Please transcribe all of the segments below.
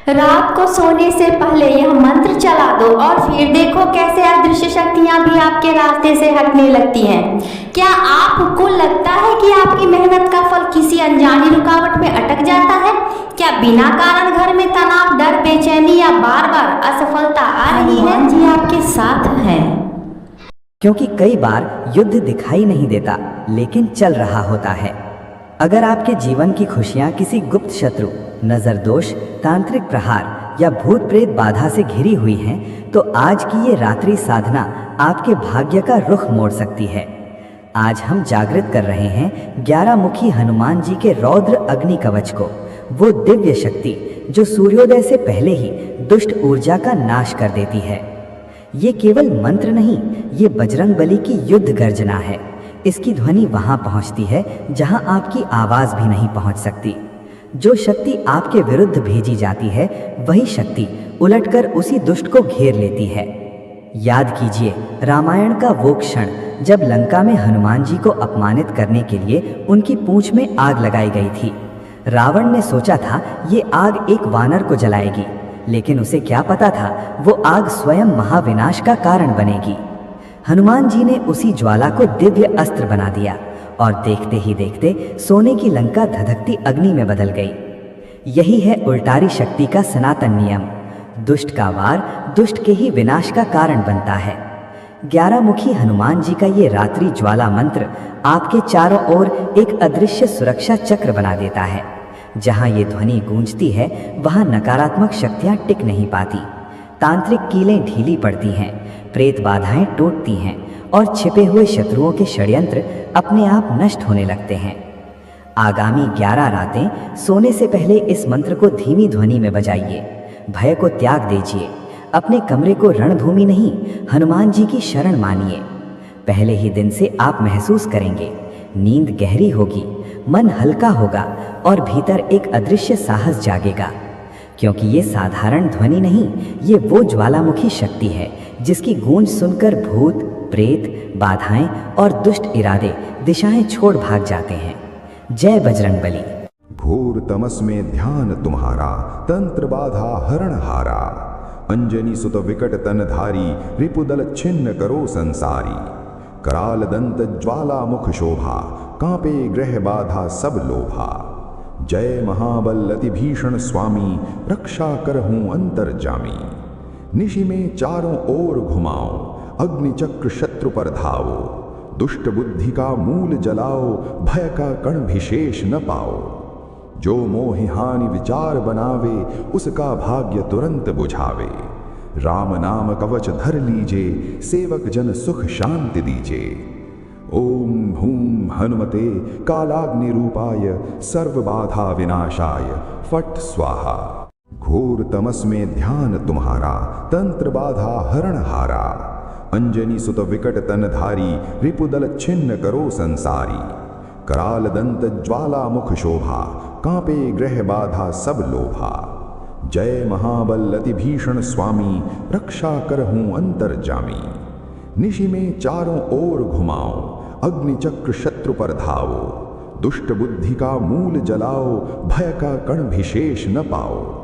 रात को सोने से पहले यह मंत्र चला दो और फिर देखो कैसे अदृश्य शक्तियां भी आपके रास्ते से हटने लगती हैं। क्या आपको लगता है कि आपकी मेहनत का फल किसी अनजानी रुकावट में अटक जाता है? क्या बिना कारण घर में तनाव, डर, बेचैनी या बार बार असफलता आ रही है? जी आपके साथ है। क्योंकि कई बार युद्ध दिखाई नहीं देता लेकिन चल रहा होता है। अगर आपके जीवन की खुशियां किसी गुप्त शत्रु, नजर दोष, तांत्रिक प्रहार या भूत प्रेत बाधा से घिरी हुई हैं, तो आज की ये रात्रि साधना आपके भाग्य का रुख मोड़ सकती है। आज हम जागृत कर रहे हैं 11 मुखी हनुमान जी के रौद्र अग्नि कवच को, वो दिव्य शक्ति जो सूर्योदय से पहले ही दुष्ट ऊर्जा का नाश कर देती है। ये केवल मंत्र नहीं, ये बजरंग बली की युद्ध गर्जना है। इसकी ध्वनि वहां पहुंचती है जहां आपकी आवाज भी नहीं पहुंच सकती। जो शक्ति आपके विरुद्ध भेजी जाती है, वही शक्ति उलटकर उसी दुष्ट को घेर लेती है। याद कीजिए रामायण का वो क्षण जब लंका में हनुमान जी को अपमानित करने के लिए उनकी पूंछ में आग लगाई गई थी। रावण ने सोचा था ये आग एक वानर को जलाएगी, लेकिन उसे क्या पता था वो आग स्वयं महाविनाश का कारण बनेगी। हनुमान जी ने उसी ज्वाला को दिव्य अस्त्र बना दिया और देखते ही देखते सोने की लंका धधकती अग्नि में बदल गई। यही है उल्टारी शक्ति का सनातन नियम। दुष्ट का वार दुष्ट के ही विनाश का कारण बनता है। 11 मुखी हनुमान जी का ये रात्रि ज्वाला मंत्र आपके चारों ओर एक अदृश्य सुरक्षा चक्र बना देता है। जहां ये ध्वनि गूंजती है वहां नकारात्मक शक्तियां टिक नहीं पाती, तांत्रिक कीलें ढीली पड़ती हैं, प्रेत बाधाएं टूटती हैं और छिपे हुए शत्रुओं के षड्यंत्र अपने आप नष्ट होने लगते हैं। आगामी 11 रातें सोने से पहले इस मंत्र को धीमी ध्वनि में बजाइए। भय को त्याग दीजिए, अपने कमरे को रणभूमि नहीं हनुमान जी की शरण मानिए। पहले ही दिन से आप महसूस करेंगे नींद गहरी होगी, मन हल्का होगा और भीतर एक अदृश्य साहस जागेगा। क्योंकि ये साधारण ध्वनि नहीं, ये वो ज्वालामुखी शक्ति है जिसकी गूंज सुनकर भूत, प्रेत, बाधाएं और दुष्ट इरादे दिशाएं छोड़ भाग जाते हैं। जय बजरंग बली। घोर तमस में ध्यान तुम्हारा, तंत्र बाधा हरण हारा। अंजनी सुत विकट तनधारी, रिपुदल छिन्न करो संसारी। कराल दंत ज्वाला मुख शोभा, कांपे ग्रह बाधा सब लोभा। जय महाबल अति भीषण स्वामी, रक्षा करहूं अंतर्जामी। निशि में चारों ओर घुमाओ, अग्नि चक्र शत्रु पर धाओ। दुष्ट बुद्धि का मूल जलाओ, भय का कण भी शेष न पाओ। जो मोहि हानि विचार बनावे, उसका भाग्य तुरंत बुझावे। राम नाम कवच धर लीजे, सेवक जन सुख शांति दीजे। ओम हूम हनुमते कालाग्नि रूपाय, सर्व बाधा विनाशाय, फट स्वाहा। घोर तमस में ध्यान तुम्हारा, तंत्र बाधा हरण हारा। अंजनी सुत विकट तनधारी, रिपुदल छिन्न करो संसारी। कराल दंत ज्वाला मुख शोभा, कांपे ग्रह बाधा सब लोभा। जय महाबल अति भीषण स्वामी, रक्षा करहूं अंतर्जामी। निशि में चारों ओर घुमाओ, अग्नि चक्र शत्रु पर धाओ। दुष्ट बुद्धि का मूल जलाओ, भय का कण भी शेष न पाओ।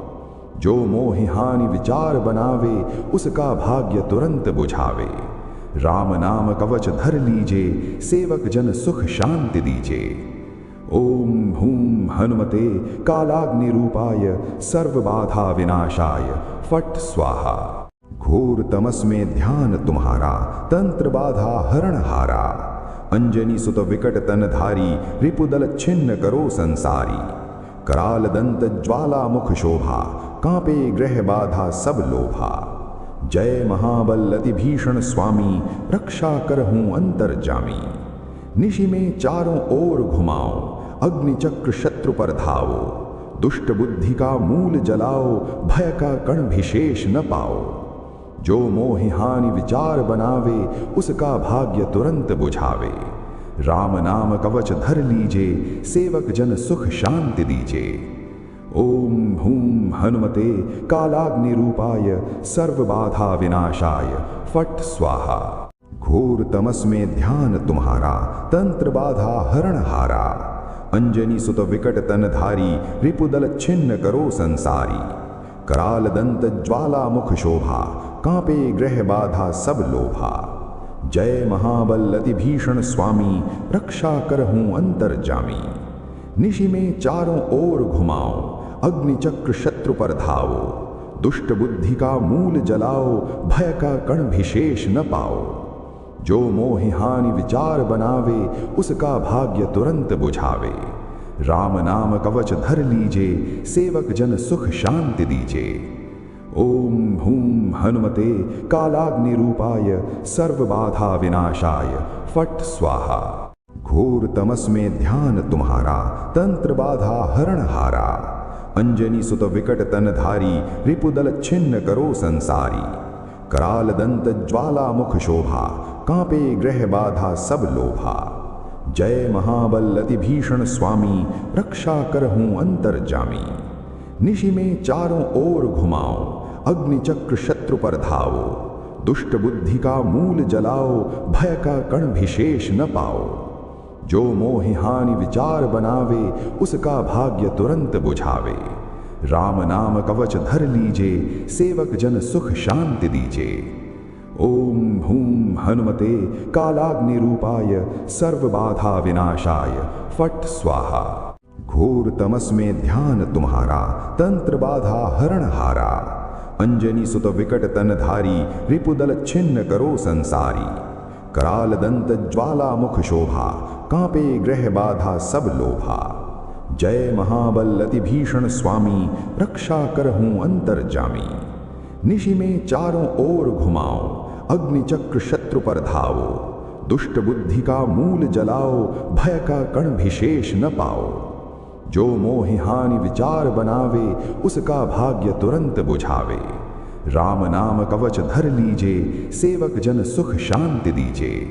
जो मोहि हानि विचार बनावे, उसका भाग्य तुरंत बुझावे। राम नाम कवच धर लीजे, सेवक जन सुख शांति दीजे। ओम हूम हनुमते कालाग्नि रूपाय, सर्व बाधा विनाशाय, फट स्वाहा। घोर तमस में ध्यान तुम्हारा, तंत्र बाधा हरण हारा। अंजनी सुत विकट तनधारी, रिपुदल छिन्न करो संसारी। कराल दंत ज्वाला मुख शोभा, कांपे ग्रह बाधा सब लोभा। जय महाबल अति भीषण स्वामी, रक्षा करहूं अंतर्जामी। निशि में चारों ओर घुमाओ, अग्नि चक्र शत्रु पर धाओ। दुष्ट बुद्धि का मूल जलाओ, भय का कण भी शेष न पाओ। जो मोहि हानि विचार बनावे, उसका भाग्य तुरंत बुझावे। राम नाम कवच धर लीजे, सेवक जन सुख शांति दीजे। ओम हूम हनुमते कालाग्नि रूपाय, सर्व बाधा विनाशाय, फट स्वाहा। घोर तमस में ध्यान तुम्हारा, तंत्र बाधा हरण हारा। अंजनी सुत विकट तनधारी, रिपुदल छिन्न करो संसारी। कराल दंत ज्वाला मुख शोभा, कांपे ग्रह बाधा सब लोभा। जय महाबल अति भीषण स्वामी, रक्षा करहूं अंतर्जामी। निशि में चारों ओर घुमाओ, अग्नि चक्र शत्रु पर धाओ। दुष्ट बुद्धि का मूल जलाओ, भय का कण विशेष न पाओ। जो मोहि हानि विचार बनावे, उसका भाग्य तुरंत बुझावे। राम नाम कवच धर लीजे, सेवक जन सुख शांति दीजे। ओम हूं हनुमते कालाग्नि रूपाय, सर्व बाधा विनाशाय, फट स्वाहा। घोर तमस में ध्यान तुम्हारा, तंत्र बाधा हरण हारा। अंजनी सुत विकट तन धारी, रिपुदल छिन्न करो संसारी। कराल दंत ज्वाला मुख शोभा, कांपे ग्रह बाधा सब लोभा। जय महाबल अति भीषण स्वामी, रक्षा करहूं अंतर्जामी। निशि में चारों ओर घुमाओ, अग्नि चक्र शत्रु पर धाओ। दुष्ट बुद्धि का मूल जलाओ, भय का कण विशेष न पाओ। जो मोहि हानि विचार बनावे, उसका भाग्य तुरंत बुझावे। राम नाम कवच धर लीजे, सेवक जन सुख शांति दीजे। ओम हूं हनुमते कालाग्नि रूपाय, सर्व बाधा विनाशाय, फट स्वाहा। घोर तमस में ध्यान तुम्हारा, तंत्र बाधा हरण हारा। अंजनी सुत विकट तन धारी, रिपुदल छिन्न करो संसारी। कराल दंत ज्वाला मुख शोभा, कांपे ग्रह बाधा सब लोभा। जय महाबल अति भीषण स्वामी, रक्षा करहूं अंतर्जामी। निशि में चारों ओर घुमाओ, अग्नि चक्र शत्रु पर धाओ। दुष्ट बुद्धि का मूल जलाओ, भय का कण विशेष न पाओ। जो मोहि हानि विचार बनावे, उसका भाग्य तुरंत बुझावे। राम नाम कवच धर लीजे, सेवक जन सुख शांति दीजे।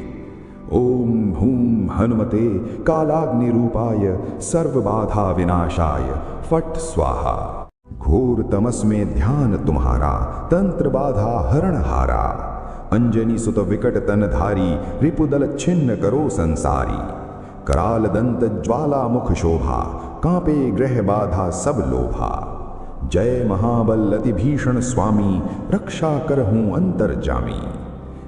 ओम हूं हनुमते कालाग्नि रूपाय, सर्व बाधा विनाशाय, फट स्वाहा। घोर तमस में ध्यान तुम्हारा, तंत्र बाधा हरण हारा। अंजनी सुत विकट तन धारी, रिपुदल छिन्न करो संसारी। कराल दंत ज्वाला मुख शोभा, कांपे ग्रह बाधा सब लोभा। जय महाबल अति भीषण स्वामी, रक्षा करहूं अंतर्जामी।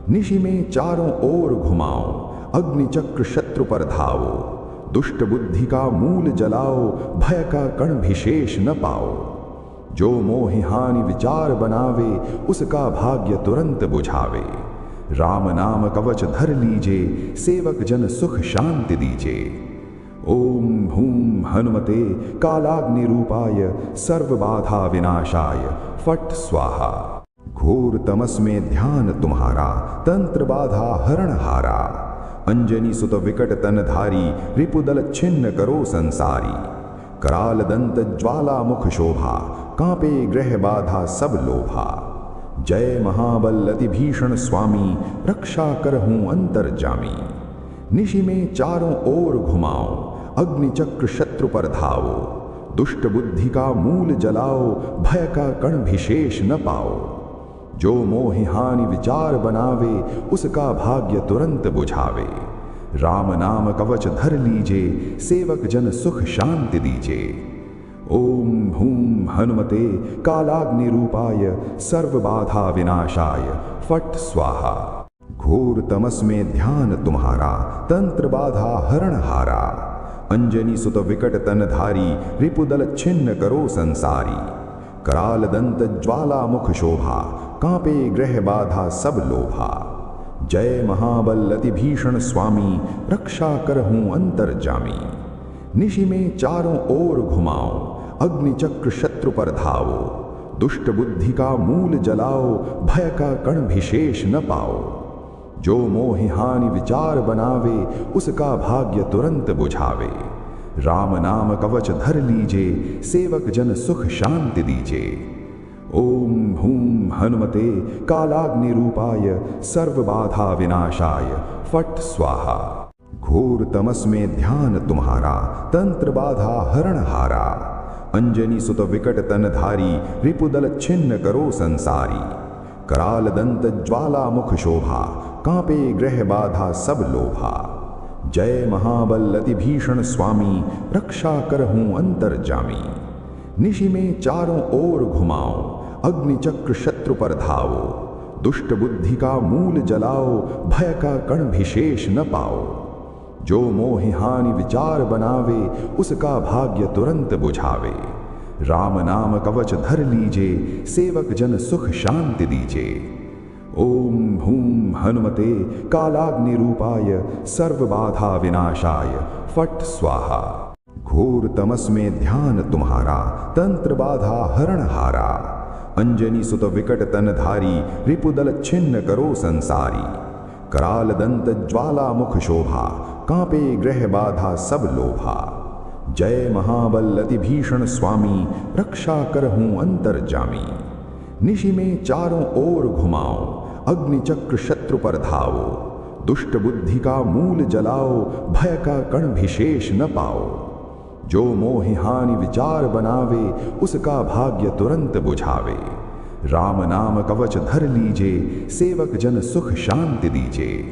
निशि में चारों ओर घुमाओ, अग्नि चक्र शत्रु पर धाओ। दुष्ट बुद्धि का मूल जलाओ, भय का कण विशेष न पाओ। जो मोहि हानि विचार बनावे, उसका भाग्य तुरंत बुझावे। राम नाम कवच धर लीजे, सेवक जन सुख शांति दीजे। ओम हूं हनुमते कालाग्नि रूपाय, सर्व बाधा विनाशाय, फट स्वाहा। घोर तमस में ध्यान तुम्हारा, तंत्र बाधा हरण हारा। अंजनी सुत विकट तन धारी, रिपुदल छिन्न करो संसारी। कराल दंत ज्वाला मुख शोभा, कांपे ग्रह बाधा सब लोभा। जय महाबल अति भीषण स्वामी, रक्षा करहूं अंतर्जामी। निशि में चारों ओर घुमाओ, अग्नि चक्र शत्रु पर धाओ। दुष्ट बुद्धि का मूल जलाओ, भय का कण विशेष न पाओ। जो मोहि हानि विचार बनावे, उसका भाग्य तुरंत बुझावे। राम नाम कवच धर लीजे, सेवक जन सुख शांति दीजे। ओम हूं हनुमते कालाग्नि रूपाय, सर्व बाधा विनाशाय, फट स्वाहा। घोर तमस में ध्यान तुम्हारा, तंत्र बाधा हरण हारा। अंजनी सुत विकट तन धारी, रिपुदल छिन्न करो संसारी। कराल दंत ज्वाला मुख शोभा, कांपे ग्रह बाधा सब लोभा। जय महाबल अति भीषण स्वामी, रक्षा करहूं अंतर्जामी। निशि में चारों ओर घुमाओ, अग्नि चक्र शत्रु पर धाओ। दुष्ट बुद्धि का मूल जलाओ, भय का कण विशेष न पाओ। जो मोहि हानि विचार बनावे, उसका भाग्य तुरंत बुझावे। राम नाम कवच धर लीजे, सेवक जन सुख शांति दीजे। ओम हूं हनुमते कालाग्नि रूपाय, सर्व बाधा विनाशाय, फट स्वाहा। घोर तमस में ध्यान तुम्हारा, तंत्र बाधा हरण हारा। अंजनी सुत विकट तन धारी, रिपुदल छिन्न करो संसारी। कराल दंत ज्वाला मुख शोभा, कांपे ग्रह बाधा सब लोभा। जय महाबल अति भीषण स्वामी, रक्षा करहूं अंतर्जामी। निशि में चारों ओर घुमाओ, अग्निचक्र शत्रु पर धावो, दुष्ट बुद्धि का मूल जलाओ, भय का कण विशेष न पाओ। जो मोहि हानि विचार बनावे, उसका भाग्य तुरंत बुझावे। राम नाम कवच धर लीजे, सेवक जन सुख शांति दीजे। ओम हूम हनुमते कालाग्नि रूपाय, सर्व बाधा विनाशाय, फट स्वाहा। घोर तमस में ध्यान तुम्हारा, तंत्र बाधा हरण हारा। अंजनी सुत विकट तनधारी, रिपुदल छिन्न करो संसारी। कराल दंत ज्वाला मुख शोभा, कांपे ग्रह बाधा सब लोभा। जय महाबल अति भीषण स्वामी, रक्षा करहूं अंतर्जामी। निशि में चारों ओर घुमाओ, अग्निचक्र शत्रु पर धावो, दुष्ट बुद्धि का मूल जलाओ, भय का कण विशेष न पाओ। जो मोहि हानि विचार बनावे, उसका भाग्य तुरंत बुझावे। राम नाम कवच धर लीजे, सेवक जन सुख शांति दीजे।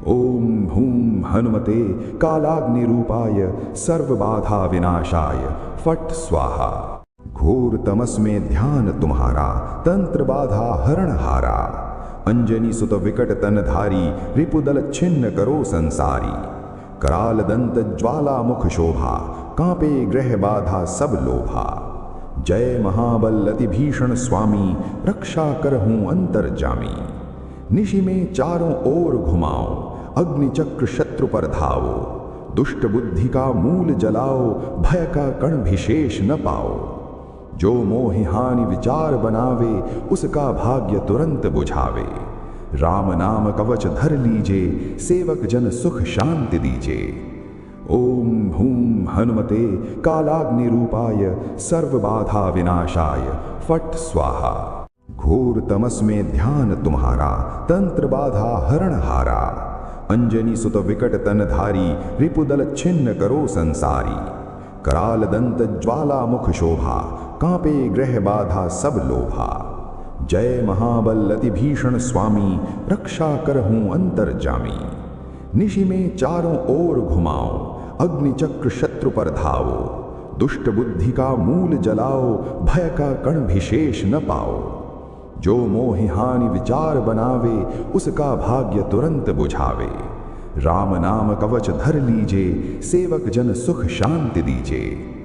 ओम हूम हनुमते कालाग्नि रूपाय, सर्व बाधा विनाशाय, फट स्वाहा। घोर तमस में ध्यान तुम्हारा, तंत्र बाधा हरण हारा। अंजनी सुत विकट तनधारी, रिपुदल छिन्न करो संसारी। कराल दंत ज्वाला मुख शोभा, कांपे ग्रह बाधा सब लोभा। जय महाबल अति भीषण स्वामी, रक्षा करहूं अंतर्जामी। निशि में चारों ओर घुमाओ, अग्निचक्र शत्रु पर धावो, दुष्ट बुद्धि का मूल जलाओ, भय का कण विशेष न पाओ। जो मोहि हानि विचार बनावे, उसका भाग्य तुरंत बुझावे। राम नाम कवच धर लीजे, सेवक जन सुख शांति दीजे। ओम हूम हनुमते कालाग्नि रूपाय, सर्व बाधा विनाशाय, फट स्वाहा। घोर तमस में ध्यान तुम्हारा, तंत्र बाधा हरण हारा। अंजनी सुत विकट तनधारी, रिपुदल छिन्न करो संसारी। कराल दंत ज्वाला मुख शोभा, कांपे ग्रह बाधा सब लोभा। जय महाबल अति भीषण स्वामी, रक्षा करहूं अंतर्जामी। निशि में चारों ओर घुमाओ, अग्निचक्र शत्रु पर धावो, दुष्ट बुद्धि का मूल जलाओ, भय का कण विशेष न पाओ। जो मोहि हानि विचार बनावे, उसका भाग्य तुरंत बुझावे। राम नाम कवच धर लीजे, सेवक जन सुख शांति दीजे।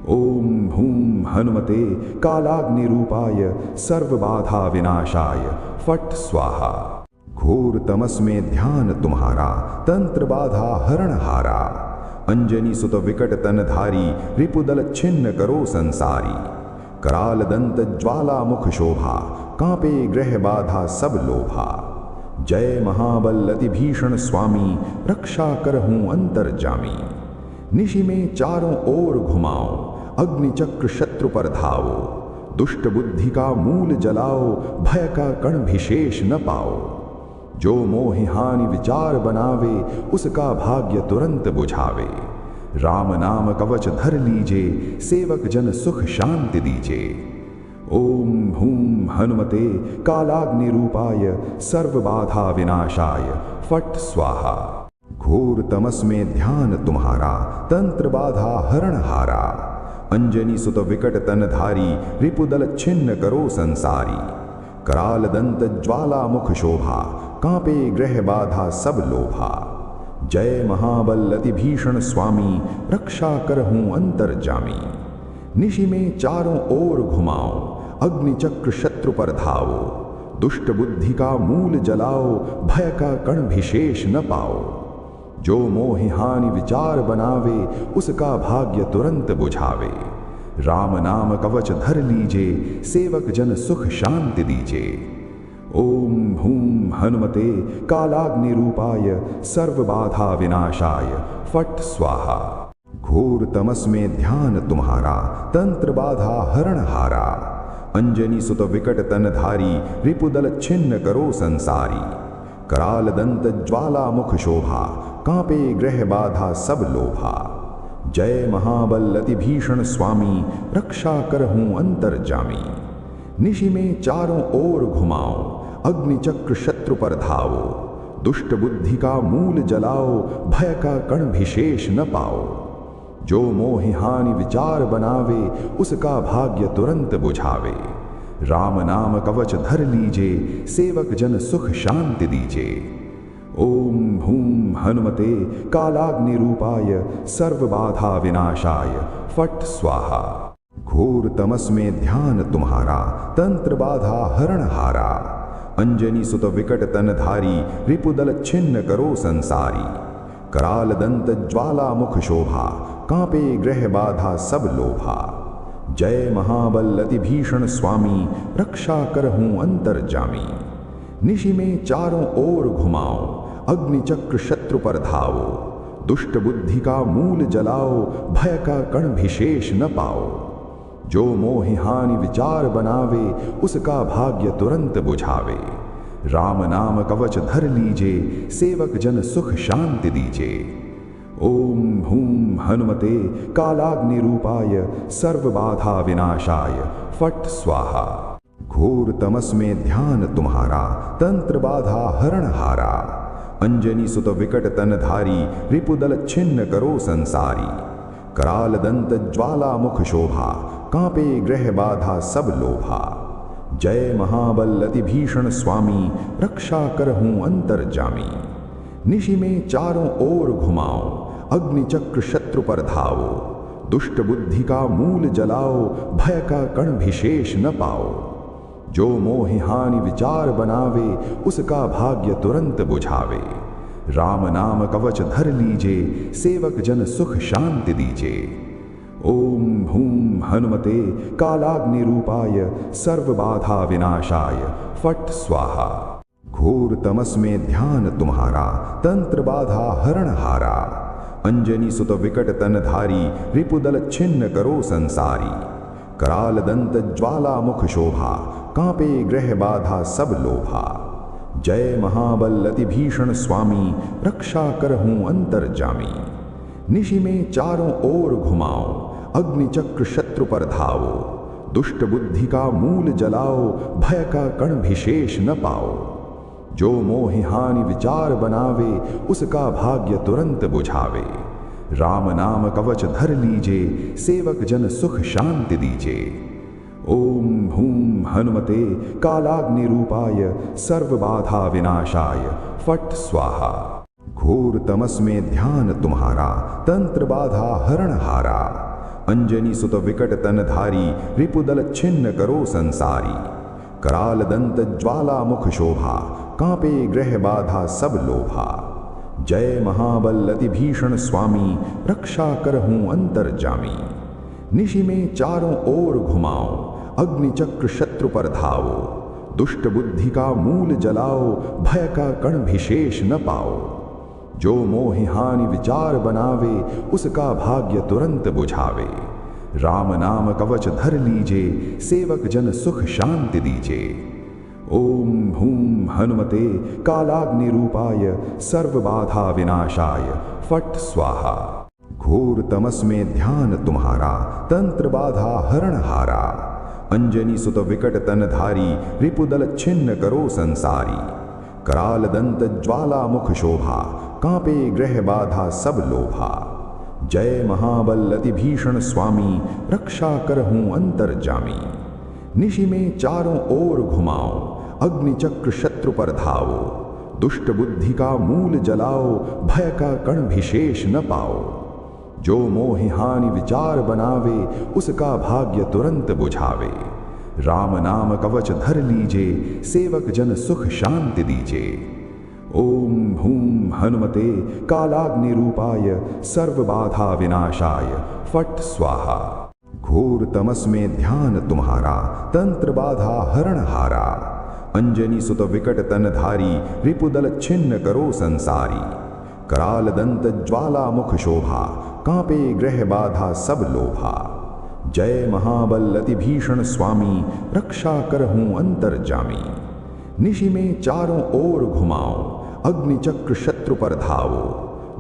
ओम हूम हनुमते कालाग्नि रूपाय, सर्व बाधा विनाशाय, फट स्वाहा। घोर तमस में ध्यान तुम्हारा, तंत्र बाधा हरण हारा। अंजनी सुत विकट तनधारी, रिपुदल छिन्न करो संसारी। कराल दंत ज्वाला मुख शोभा, कांपे ग्रह बाधा सब लोभा। जय महाबल अति भीषण स्वामी, रक्षा करहूं अंतर्जामी। निशि में चारों ओर घुमाओ, अग्निचक्र शत्रु पर धावो, दुष्ट बुद्धि का मूल जलाओ, भय का कण विशेष न पाओ। जो मोहि हानि विचार बनावे, उसका भाग्य तुरंत बुझावे। राम नाम कवच धर लीजे, सेवक जन सुख शांति दीजे। ओम हूम हनुमते कालाग्नि रूपाय, सर्व बाधा विनाशाय, फट स्वाहा। घोर तमस में ध्यान तुम्हारा, तंत्र बाधा हरण हारा। अंजनी सुत विकट तनधारी, रिपुदल छिन्न करो संसारी। कराल दंत ज्वाला मुख शोभा, कांपे ग्रह बाधा सब लोभा। जय महाबल अति भीषण स्वामी, रक्षा करहूं अंतर्जामी। निशि में चारों ओर घुमाओ, अग्निचक्र शत्रु पर धावो, दुष्ट बुद्धि का मूल जलाओ, भय का कण विशेष न पाओ। जो मोहि हानि विचार बनावे, उसका भाग्य तुरंत बुझावे। राम नाम कवच धर लीजे, सेवक जन सुख शांति दीजे। ओम हूम हनुमते कालाग्नि रूपाय, सर्व बाधा विनाशाय, फट स्वाहा। घोर तमस में ध्यान तुम्हारा, तंत्र बाधा हरण हारा। अंजनी सुत विकट तनधारी, रिपुदल छिन्न करो संसारी। कराल दंत ज्वाला मुख शोभा, कांपे ग्रह बाधा सब लोभा। जय महाबल अति भीषण स्वामी, रक्षा करहूं अंतर्जामी। निशि में चारों ओर घुमाओ, अग्निचक्र शत्रु पर धावो, दुष्ट बुद्धि का मूल जलाओ, भय का कण विशेष न पाओ। जो मोहि हानि विचार बनावे उसका भाग्य तुरंत बुझावे। राम नाम कवच धर लीजे सेवक जन सुख शांति दीजे। ओम हूम हनुमते कालाग्नि रूपाय सर्व बाधा विनाशाय फट स्वाहा। घोर तमस में ध्यान तुम्हारा तंत्र बाधा हरण हारा। अंजनी सुत विकट तनधारी रिपुदल छिन्न करो संसारी। कराल दंत ज्वाला मुख शोभा कांपे ग्रह बाधा सब लोभा। जय महाबल अति भीषण स्वामी रक्षा करहूं अंतर जामी। निशि में चारों ओर घुमाओ अग्नि चक्र शत्रु पर धाओ। दुष्ट बुद्धि का मूल जलाओ भय का कण विशेष न पाओ। जो मोहि हानि विचार बनावे उसका भाग्य तुरंत बुझावे। राम नाम कवच धर लीजे सेवक जन सुख शांति दीजे। ओम हूम हनुमते कालाग्नि रूपाय सर्व बाधा विनाशाय फट स्वाहा। घोर तमस में ध्यान तुम्हारा तंत्र बाधा हरण हारा। अंजनी सुत विकट तनधारी रिपुदल छिन्न करो संसारी। कराल दंत ज्वाला मुख शोभा कांपे ग्रह बाधा सब लोभा। जय महाबल अति भीषण स्वामी रक्षा करहूं अंतर जामी। निशि में चारों ओर घुमाओ अग्नि चक्र शत्रु पर धाओ। दुष्ट बुद्धि का मूल जलाओ भय का कण विशेष न पाओ। जो मोहि हानि विचार बनावे उसका भाग्य तुरंत बुझावे। राम नाम कवच धर लीजे सेवक जन सुख शांति दीजे। ओम हूम हनुमते कालाग्नि रूपाय सर्व बाधा विनाशाय फट स्वाहा। घोर तमस में ध्यान तुम्हारा तंत्र बाधा हरण हारा। अंजनी सुत विकट तनधारी रिपुदल छिन्न करो संसारी। कराल दंत ज्वाला मुख शोभा कांपे ग्रह बाधा सब लोभा। जय महाबल अति भीषण स्वामी रक्षा करहूं अंतर जामी। निशि में चारों ओर घुमाओ अग्नि चक्र शत्रु पर धाओ। दुष्ट बुद्धि का मूल जलाओ भय का कण विशेष न पाओ। जो मोहि हानि विचार बनावे उसका भाग्य तुरंत बुझावे। राम नाम कवच धर लीजे सेवक जन सुख शांति दीजे। ओम हूम हनुमते कालाग्नि रूपाय सर्व बाधा विनाशाय फट स्वाहा। घोर तमस में ध्यान तुम्हारा तंत्र बाधा हरण हारा। अंजनी सुत विकट तनधारी रिपुदल छिन्न करो संसारी। कराल दंत ज्वाला मुख शोभा कांपे ग्रह बाधा सब लोभा। जय महाबल अति भीषण स्वामी रक्षा करहूं अंतर जामी। निशि में चारों ओर घुमाओ अग्नि चक्र शत्रु पर धाओ। दुष्ट बुद्धि का मूल जलाओ भय का कण विशेष न पाओ। जो मोहि हानि विचार बनावे उसका भाग्य तुरंत बुझावे। राम नाम कवच धर लीजे सेवक जन सुख शांति दीजे। ओम हूम हनुमते कालाग्नि रूपाय सर्व बाधा विनाशाय फट स्वाहा। घोर तमस में ध्यान तुम्हारा तंत्र बाधा हरण हारा। अंजनी सुत विकट तनधारी रिपुदल छिन्न करो संसारी। कराल दंत ज्वाला मुख शोभा कांपे ग्रह बाधा सब लोभा। जय महाबल अति भीषण स्वामी रक्षा करहूं अंतर जामी। निशि में चारों ओर घुमाओ अग्नि चक्र शत्रु पर धाओ। दुष्ट बुद्धि का मूल जलाओ भय का कण विशेष न पाओ। जो मोहि हानि विचार बनावे उसका भाग्य तुरंत बुझावे। राम नाम कवच धर लीजे सेवक जन सुख शांति दीजे। ओम हूम हनुमते कालाग्नि रूपाय सर्व बाधा विनाशाय फट स्वाहा। घोर तमस में ध्यान तुम्हारा तंत्र बाधा हरण हारा। अंजनी सुत विकट तनधारी रिपुदल छिन्न करो संसारी। कराल दंत ज्वाला मुख शोभा कांपे ग्रह बाधा सब लोभा। जय महाबल अति भीषण स्वामी रक्षा करहूं अंतर जामी। निशि में चारों ओर घुमाओ अग्नि चक्र शत्रु पर धाओ।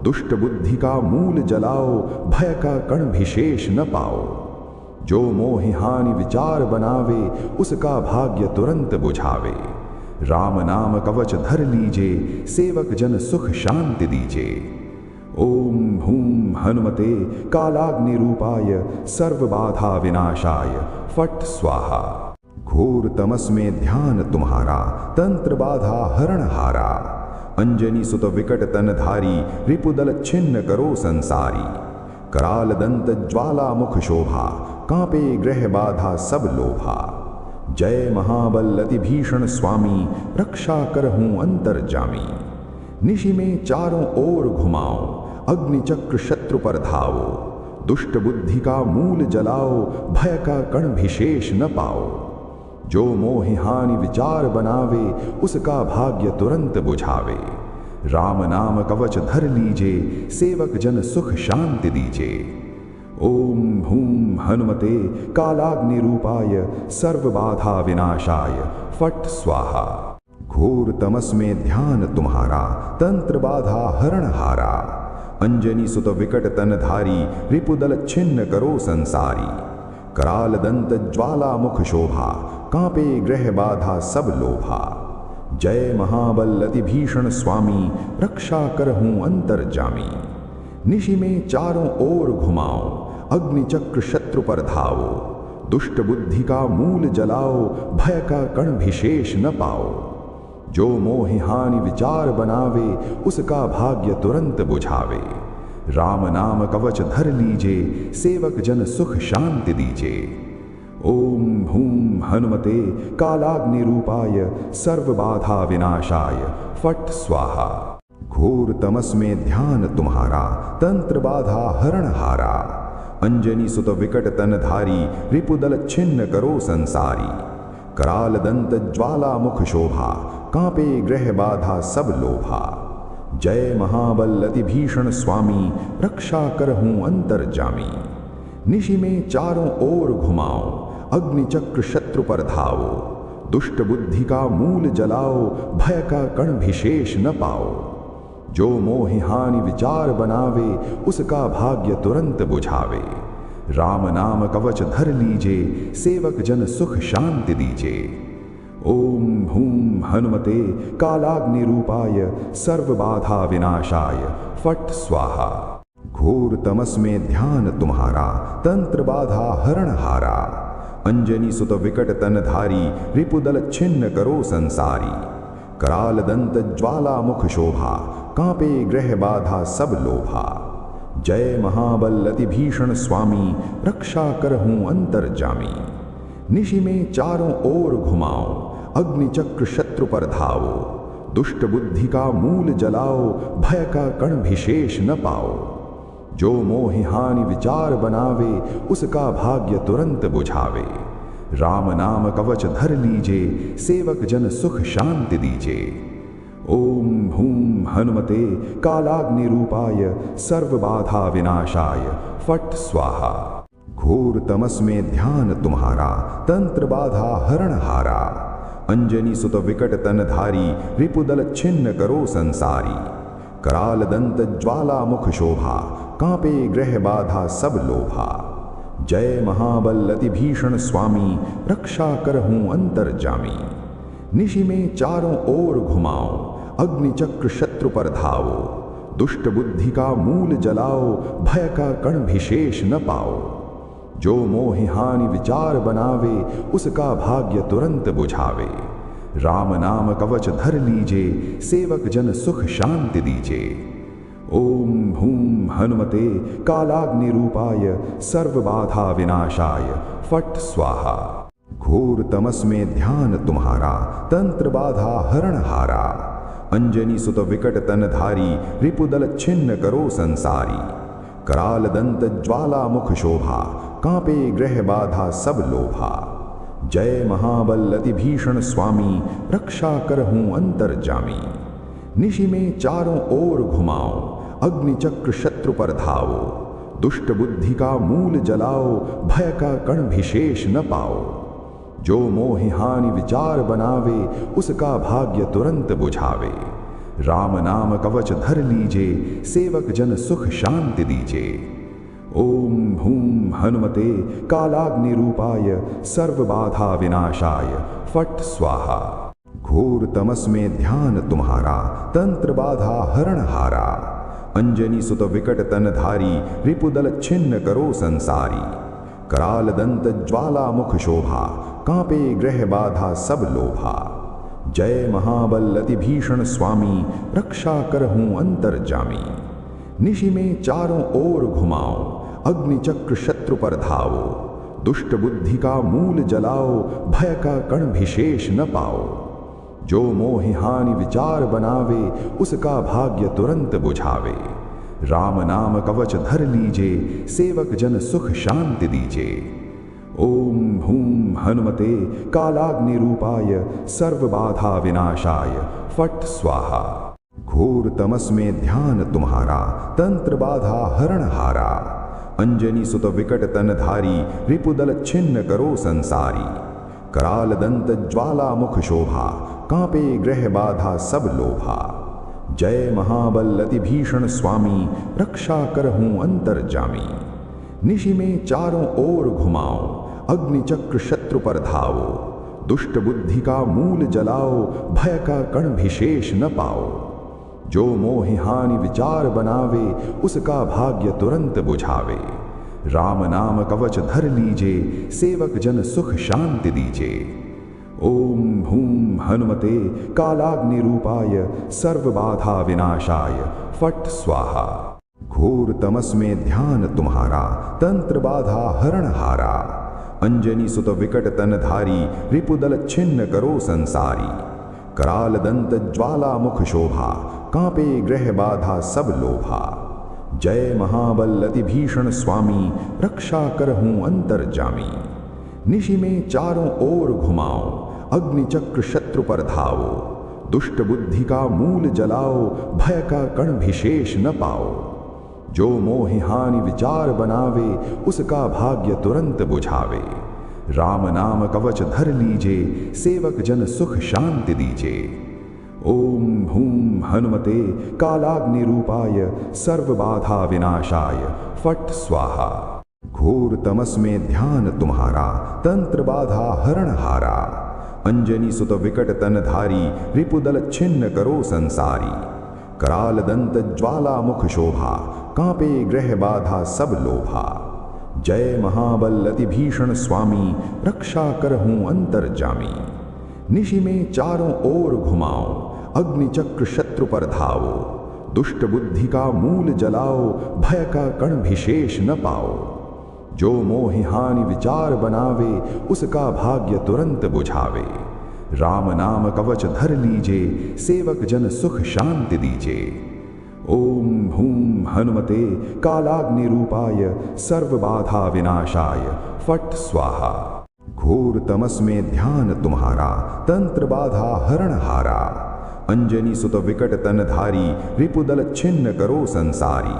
दुष्ट बुद्धि का मूल जलाओ भय का कण विशेष न पाओ। जो मोहि हानि विचार बनावे उसका भाग्य तुरंत बुझावे। राम नाम कवच धर लीजे सेवक जन सुख शांति दीजे। ओम हूं हनुमते कालाग्निरूपाय सर्वबाधा विनाशाय फट स्वाहा। घोर तमस में ध्यान तुम्हारा तंत्र बाधा हरण हारा। अंजनी सुत विकट तनधारी रिपुदल छिन्न करो संसारी। कराल दंत ज्वाला मुख शोभा कांपे ग्रह बाधा सब लोभा। जय महाबल अति भीषण स्वामी रक्षा करहूं अंतर्जामी। निशि में चारों ओर घुमाओ अग्नि चक्र शत्रु पर धाओ। दुष्ट बुद्धि का मूल जलाओ भय का कण विशेष न पाओ। जो मोहि हानि विचार बनावे उसका भाग्य तुरंत बुझावे। राम नाम कवच धर लीजे सेवक जन सुख शांति दीजे। ओम हूं हनुमते कालाग्नि रूपाय सर्व बाधा विनाशाय फट स्वाहा। घोर तमस में ध्यान तुम्हारा तंत्र बाधा हरण हारा। अंजनी सुत विकट तनधारी रिपुदल छिन्न करो संसारी। कराल दंत ज्वाला मुख शोभा कांपे ग्रह बाधा सब लोभा। जय महाबल अति भीषण स्वामी रक्षा करहूं अंतर्जामी। निशि में चारों ओर घुमाओ अग्नि चक्र शत्रु पर धाओ। दुष्ट बुद्धि का मूल जलाओ भय का कण विशेष न पाओ। जो मोहि हानि विचार बनावे उसका भाग्य तुरंत बुझावे। राम नाम कवच धर लीजे सेवक जन सुख शांति दीजे। ओम हूं हनुमते कालाग्नि रूपाय सर्व बाधा विनाशाय फट स्वाहा। घोर तमस में ध्यान तुम्हारा तंत्र बाधा हरण हारा। अंजनी सुत विकट तनधारी रिपुदल छिन्न करो संसारी। कराल दंत ज्वाला मुख शोभा कांपे ग्रह बाधा सब लोभा। जय महाबल अति भीषण स्वामी रक्षा करहूं अंतर्जामी। निशि में चारों ओर घुमाओ अग्नि चक्र शत्रु पर धाओ। दुष्ट बुद्धि का मूल जलाओ भय का कण विशेष न पाओ। जो मोहि हानि विचार बनावे उसका भाग्य तुरंत बुझावे। राम नाम कवच धर लीजे सेवक जन सुख शांति दीजे। ओम हूं हनुमते कालाग्नि रूपाय सर्व बाधा विनाशाय फट स्वाहा। घोर तमस में ध्यान तुम्हारा तंत्र बाधा हरण हारा। अंजनी सुत विकट तनधारी रिपुदल छिन्न करो संसारी। कराल दंत ज्वाला मुख शोभा कांपे ग्रह बाधा सब लोभा। जय महाबल अति भीषण स्वामी रक्षा करहूं अंतर्जामी। निशि में चारों ओर घुमाओ अग्नि चक्र शत्रु पर धाओ। दुष्ट बुद्धि का मूल जलाओ भय का कण विशेष न पाओ। जो मोहि हानि विचार बनावे उसका भाग्य तुरंत बुझावे। राम नाम कवच धर लीजे सेवक जन सुख शांति दीजे। ओम हूं हनुमते कालाग्नि रूपाय सर्व बाधा विनाशाय फट स्वाहा। घोर तमस में ध्यान तुम्हारा तंत्र बाधा हरण हारा। अंजनी सुत विकट तनधारी रिपुदल छिन्न करो संसारी। कराल दंत ज्वाला मुख शोभा कांपे ग्रह बाधा सब लोभा। जय महाबल अति भीषण स्वामी रक्षा करहूं अंतर्जामी। निशि में चारों ओर घुमाओ अग्नि चक्र शत्रु पर धाओ। दुष्ट बुद्धि का मूल जलाओ भय का कण विशेष न पाओ। जो मोहि हानि विचार बनावे उसका भाग्य तुरंत बुझावे। राम नाम कवच धर लीजे सेवक जन सुख शांति दीजे। ओम हूं हनुमते कालाग्नि रूपाय सर्व बाधा विनाशाय फट स्वाहा। घोर तमस में ध्यान तुम्हारा तंत्र बाधा हरण हारा। अंजनी सुत विकट तनधारी रिपुदल छिन्न करो संसारी। कराल दंत ज्वाला मुख शोभा कांपे ग्रह बाधा सब लोभा। जय महाबल अति भीषण स्वामी रक्षा करहूं अंतर्जामी। निशि में चारों ओर घुमाओ अग्नि चक्र शत्रु पर धाओ। दुष्ट बुद्धि का मूल जलाओ भय का कण विशेष न पाओ। जो मोहि हानि विचार बनावे उसका भाग्य तुरंत बुझावे। राम नाम कवच धर लीजे सेवक जन सुख शांति दीजे। ओम हूं हनुमते कालाग्नि रूपाय सर्व बाधा विनाशाय फट स्वाहा। घोर तमस में ध्यान तुम्हारा तंत्र बाधा हरण हारा। अंजनी सुत विकट तनधारी रिपुदल छिन्न करो संसारी। कराल दंत ज्वाला मुख शोभा कांपे ग्रह बाधा सब लोभा। जय महाबल अति भीषण स्वामी रक्षा करहूं अंतर्जामी। निशि में चारों ओर घुमाओ अग्नि चक्र शत्रु पर धाओ। दुष्ट बुद्धि का मूल जलाओ भय का कण विशेष न पाओ। जो मोहि हानि विचार बनावे उसका भाग्य तुरंत बुझावे। राम नाम कवच धर लीजे सेवक जन सुख शांति दीजे। ओम हूम हनुमते कालाग्नि रूपाय सर्व बाधा विनाशाय फट स्वाहा। घोर तमस में ध्यान तुम्हारा तंत्र बाधा हरण हारा। अंजनी सुत विकट तनधारी रिपुदल छिन्न करो संसारी। कराल दंत ज्वाला मुख शोभा कांपे ग्रह बाधा सब लोभा। जय महाबल अति भीषण स्वामी रक्षा करहूं अंतर्जामी। निशि में चारों ओर घुमाओ अग्नि चक्र शत्रु पर धाओ। दुष्ट बुद्धि का मूल जलाओ भय का कण विशेष न पाओ। जो मोहि हानि विचार बनावे उसका भाग्य तुरंत बुझावे। राम नाम कवच धर लीजे सेवक जन सुख शांति दीजे। ओम हूम हनुमते कालाग्नि रूपाय सर्व बाधा विनाशाय फट स्वाहा। घोर तमस में ध्यान तुम्हारा तंत्र बाधा हरण हारा। अंजनी सुत विकट तनधारी रिपुदल छिन्न करो संसारी। कराल दंत ज्वाला मुख शोभा कांपे ग्रह बाधा सब लोभा। जय महाबल अति भीषण स्वामी रक्षा करहूं अंतर्जामी। निशि में चारों ओर घुमाओ अग्नि चक्र शत्रु पर धाओ। दुष्ट बुद्धि का मूल जलाओ भय का कण विशेष न पाओ। जो मोहि हानि विचार बनावे उसका भाग्य तुरंत बुझावे। राम नाम कवच धर लीजे सेवक जन सुख शांति दीजे। ओम हूम हनुमते कालाग्नि रूपाय सर्व बाधा विनाशाय फट स्वाहा। घोर तमस में ध्यान तुम्हारा तंत्र बाधा हरण हारा। अंजनी सुत विकट तनधारी रिपुदल छिन्न करो संसारी। कराल दंत ज्वाला मुख शोभा कांपे ग्रह बाधा सब लोभा। जय महाबल अति भीषण स्वामी रक्षा करहूं अंतर्जामी। निशि में चारों ओर घुमाओ अग्नि चक्र शत्रु पर धाओ। दुष्ट बुद्धि का मूल जलाओ भय का कण विशेष न पाओ। जो मोहि हानि विचार बनावे उसका भाग्य तुरंत बुझावे। राम नाम कवच धर लीजे सेवक जन सुख शांति दीजे। ओम हूम हनुमते कालाग्नि रूपाय सर्व बाधा विनाशाय फट स्वाहा। घोर तमस में ध्यान तुम्हारा तंत्र बाधा हरण हारा। अंजनी सुत विकट तनधारी रिपुदल छिन्न करो संसारी।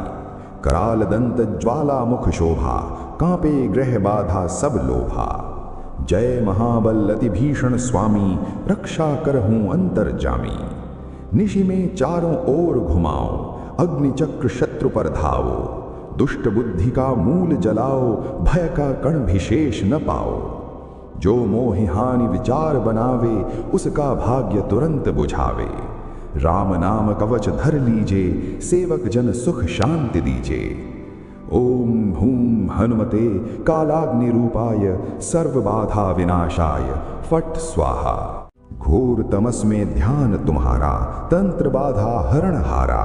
कराल दंत ज्वाला मुख शोभा कांपे ग्रह बाधा सब लोभा। जय महाबल अति भीषण स्वामी रक्षा करहूं अंतर्जामी। निशि में चारों ओर घुमाओ अग्नि चक्र शत्रु पर धाओ। दुष्ट बुद्धि का मूल जलाओ भय का कण विशेष न पाओ। जो मोहि हानि विचार बनावे उसका भाग्य तुरंत बुझावे। राम नाम कवच धर लीजे सेवक जन सुख शांति दीजे। ओम हूम हनुमते कालाग्नि रूपाय सर्व बाधा विनाशाय फट स्वाहा। घोर तमस में ध्यान तुम्हारा तंत्र बाधा हरण हारा।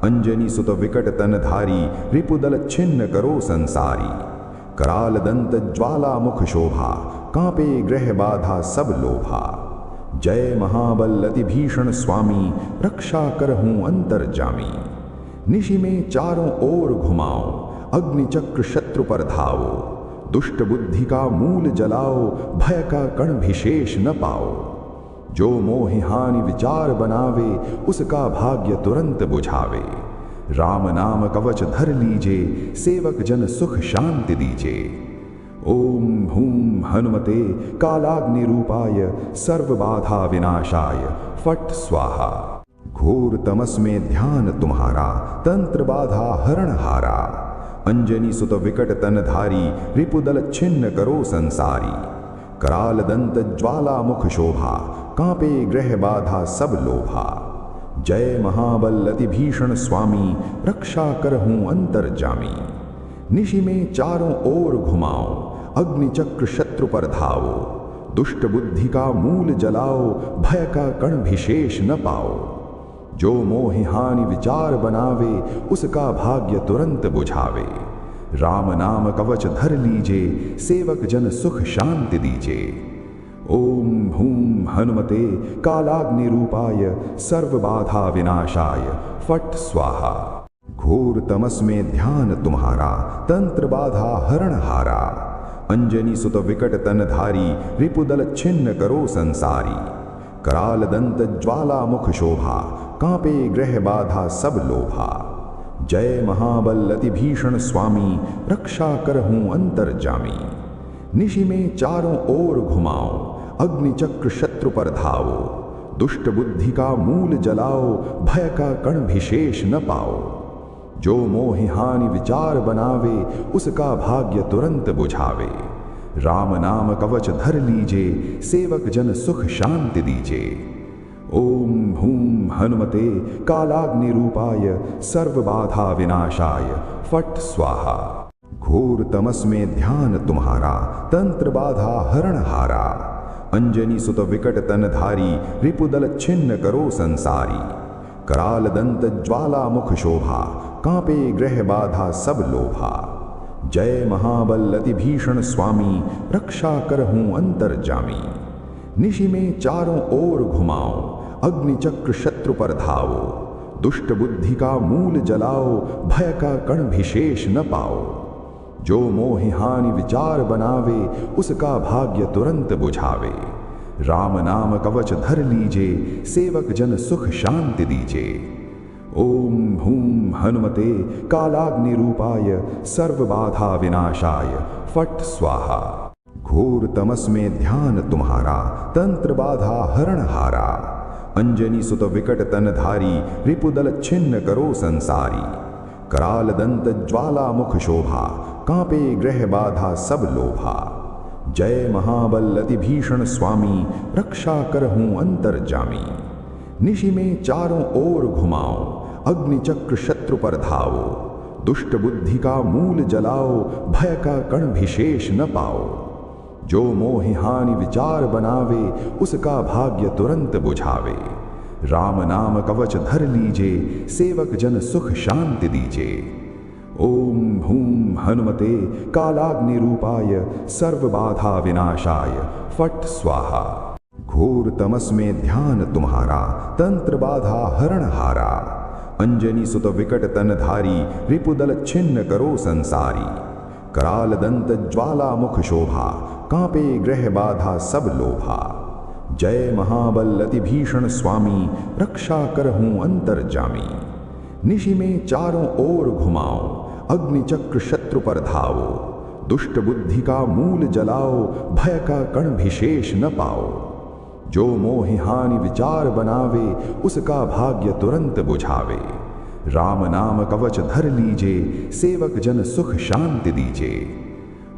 अंजनी सुत विकट तनधारी रिपुदल छिन्न करो संसारी। कराल दंत ज्वाला मुख शोभा कांपे ग्रह बाधा सब लोभा। जय महाबल अति भीषण स्वामी रक्षा करहूं अंतर्जामी। निशि में चारों ओर घुमाओ अग्नि चक्र शत्रु पर धाओ। दुष्ट बुद्धि का मूल जलाओ भय का कण विशेष न पाओ। जो मोहि हानि विचार बनावे उसका भाग्य तुरंत बुझावे। राम नाम कवच धर लीजे सेवक जन सुख शांति दीजे। ओम हूम हनुमते कालाग्नि रूपाय सर्व बाधा विनाशाय फट स्वाहा। घोर तमस में ध्यान तुम्हारा तंत्र बाधा हरण हारा। अंजनी सुत विकट तनधारी रिपुदल छिन्न करो संसारी। कराल दंत ज्वाला मुख शोभा कांपे ग्रह बाधा सब लोभा। जय महाबल अति भीषण स्वामी, रक्षा करहूँ अंतर्जामी। निशि में चारों ओर घुमाओ, अग्निचक्र शत्रु पर धावो। दुष्ट बुद्धि का मूल जलाओ, भय का कण विशेष न पाओ। जो मोहि हानि विचार बनावे, उसका भाग्य तुरंत बुझावे। राम नाम कवच धर लीजे, सेवक जन सुख शांति दीजे। ओम हूं हनुमते कालाग्नि रूपाय, सर्व बाधा विनाशाय, फट स्वाहा। घोर तमस में ध्यान तुम्हारा, तंत्र बाधा हरण हारा। अंजनी सुत विकट तनधारी, रिपुदल छिन्न करो संसारी। कराल दंत ज्वाला मुख शोभा, कांपे ग्रह बाधा सब लोभा। जय महाबल अति भीषण स्वामी, रक्षा करहूँ अंतर्जामी। निशि में चारों ओर घुमाओ, अग्निचक्र शत्रु पर धावो। दुष्ट बुद्धि का मूल जलाओ, भय का कण विशेष न पाओ। जो मोहि हानि विचार बनावे, उसका भाग्य तुरंत बुझावे। राम नाम कवच धर लीजे, सेवक जन सुख शांति दीजे। ओम हूं हनुमते कालाग्नि रूपाय, सर्व बाधा विनाशाय, फट स्वाहा। घोर तमस में ध्यान तुम्हारा, तंत्र बाधा हरण हारा। अंजनी सुत विकट तनधारी, रिपुदल छिन्न करो संसारी। कराल दंत ज्वाला मुख शोभा, कांपे ग्रह बाधा सब लोभा। जय महाबल अति भीषण स्वामी, रक्षा करहूँ अंतर्जामी। निशि में चारों ओर घुमाओ, अग्निचक्र शत्रु पर धावो। दुष्ट बुद्धि का मूल जलाओ, भय का कण विशेष न पाओ। जो मोहि हानि विचार बनावे, उसका भाग्य तुरंत बुझावे। राम नाम कवच धर लीजे, सेवक जन सुख शांति दीजे। ओम हूं हनुमते कालाग्नि रूपाय, सर्व बाधा विनाशाय, फट स्वाहा। घोर तमस में ध्यान तुम्हारा, तंत्र बाधा हरण हारा। अंजनी सुत विकट तनधारी, रिपुदल छिन्न करो संसारी। कराल दंत ज्वाला मुख शोभा, कांपे ग्रह बाधा सब लोभा। जय महाबल अति भीषण स्वामी, रक्षा करहूँ अंतर्जामी। निशि में चारों ओर घुमाओ, अग्निचक्र शत्रु पर धावो। दुष्ट बुद्धि का मूल जलाओ, भय का कण विशेष न पाओ। जो मोहि हानि विचार बनावे, उसका भाग्य तुरंत बुझावे। राम नाम कवच धर लीजे, सेवक जन सुख शांति दीजे। ओम हूं हनुमते कालाग्नि रूपाय, सर्व बाधा विनाशाय, फट स्वाहा। घोर तमस में ध्यान तुम्हारा, तंत्र बाधा हरण हारा। अंजनी सुत विकट तनधारी, रिपुदल छिन्न करो संसारी। कराल दंत ज्वाला मुख शोभा, कांपे ग्रह बाधा सब लोभा। जय महाबल अति भीषण स्वामी, रक्षा करहूँ अंतर्जामी। निशि में चारों ओर घुमाओ, अग्निचक्र शत्रु पर धावो। दुष्ट बुद्धि का मूल जलाओ, भय का कण विशेष न पाओ। जो मोहि हानि विचार बनावे, उसका भाग्य तुरंत बुझावे। राम नाम कवच धर लीजे, सेवक जन सुख शांति दीजे।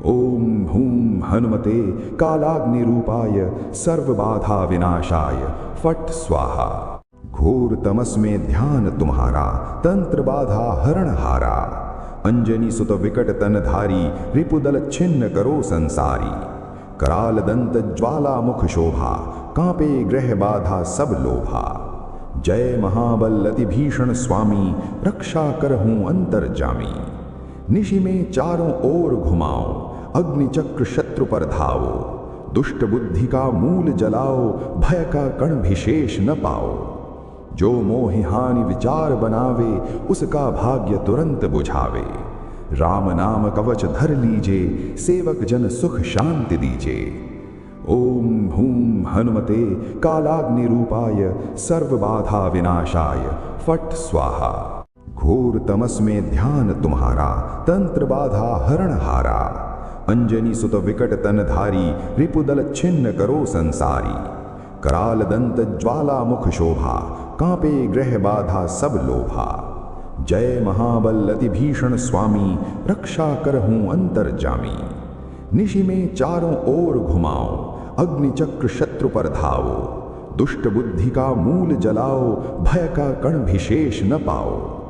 ओम हूं हनुमते कालाग्नि रूपाय, सर्व बाधा विनाशाय, फट स्वाहा। घोर तमस में ध्यान तुम्हारा, तंत्र बाधा हरण हारा। अंजनी सुत विकट तनधारी, रिपुदल छिन्न करो संसारी। कराल दंत ज्वाला मुख शोभा, कांपे ग्रह बाधा सब लोभा। जय महाबल अति भीषण स्वामी, रक्षा करहूँ अंतर्जामी। निशि में चारों ओर घुमाओ, अग्निचक्र शत्रु पर धावो। दुष्ट बुद्धि का मूल जलाओ, भय का कण विशेष न पाओ। जो मोहि हानि विचार बनावे, उसका भाग्य तुरंत बुझावे। राम नाम कवच धर लीजे, सेवक जन सुख शांति दीजे। ओम हूं हनुमते कालाग्नि रूपाय, सर्व बाधा विनाशाय, फट स्वाहा। घोर तमस में ध्यान तुम्हारा, तंत्र बाधा हरण हारा। अंजनी सुत विकट तनधारी, रिपुदल छिन्न करो संसारी। कराल दंत ज्वाला मुख शोभा, कांपे ग्रह बाधा सब लोभा। जय महाबल अति भीषण स्वामी, रक्षा करहूँ अंतर्जामी। निशि में चारों ओर घुमाओ, अग्निचक्र शत्रु पर धावो। दुष्ट बुद्धि का मूल जलाओ, भय का कण विशेष न पाओ।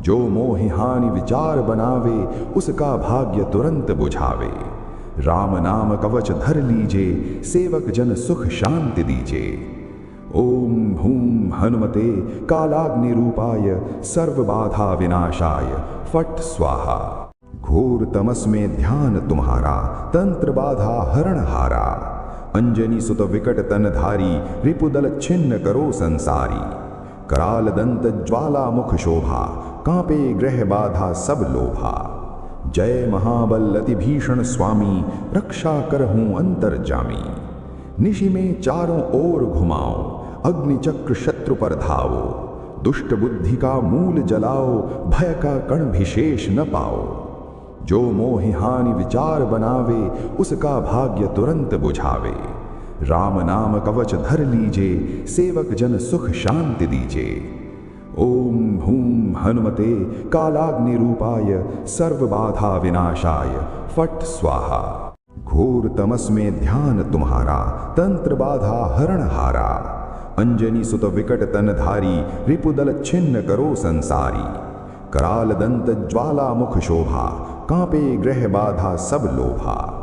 जो मोहि हानि विचार बनावे, उसका भाग्य तुरंत बुझावे। राम नाम कवच धर लीजे, सेवक जन सुख शांति दीजे। ओम हूं हनुमते कालाग्नि रूपाय, सर्व बाधा विनाशाय, फट स्वाहा। घोर तमस में ध्यान तुम्हारा, तंत्र बाधा हरण हारा। अंजनी सुत विकट तन धारी, रिपुदल छिन्न करो संसारी। कराल दंत ज्वाला मुख शोभा, कांपे ग्रह बाधा सब लोभा। जय महाबल अति भीषण स्वामी, रक्षा करहूं अंतर्जामी। निशि में चारों ओर घुमाओ, अग्नि चक्र शत्रु पर धावो। दुष्ट बुद्धि का मूल जलाओ, भय का कण विशेष न पाओ। जो मोहि हानि विचार बनावे, उसका भाग्य तुरंत बुझावे। राम नाम कवच धर लीजे, सेवक जन सुख शांति दीजे। ओम हूं हनुमते कालाग्नि रूपाय, सर्व बाधा विनाशाय, फट स्वाहा। घोर तमस में ध्यान तुम्हारा, तंत्र बाधा हरण हारा। अंजनी सुत विकट तन धारी, रिपुदल छिन्न करो संसारी। कराल दंत ज्वाला मुख शोभा, कांपे ग्रह बाधा सब लोभा।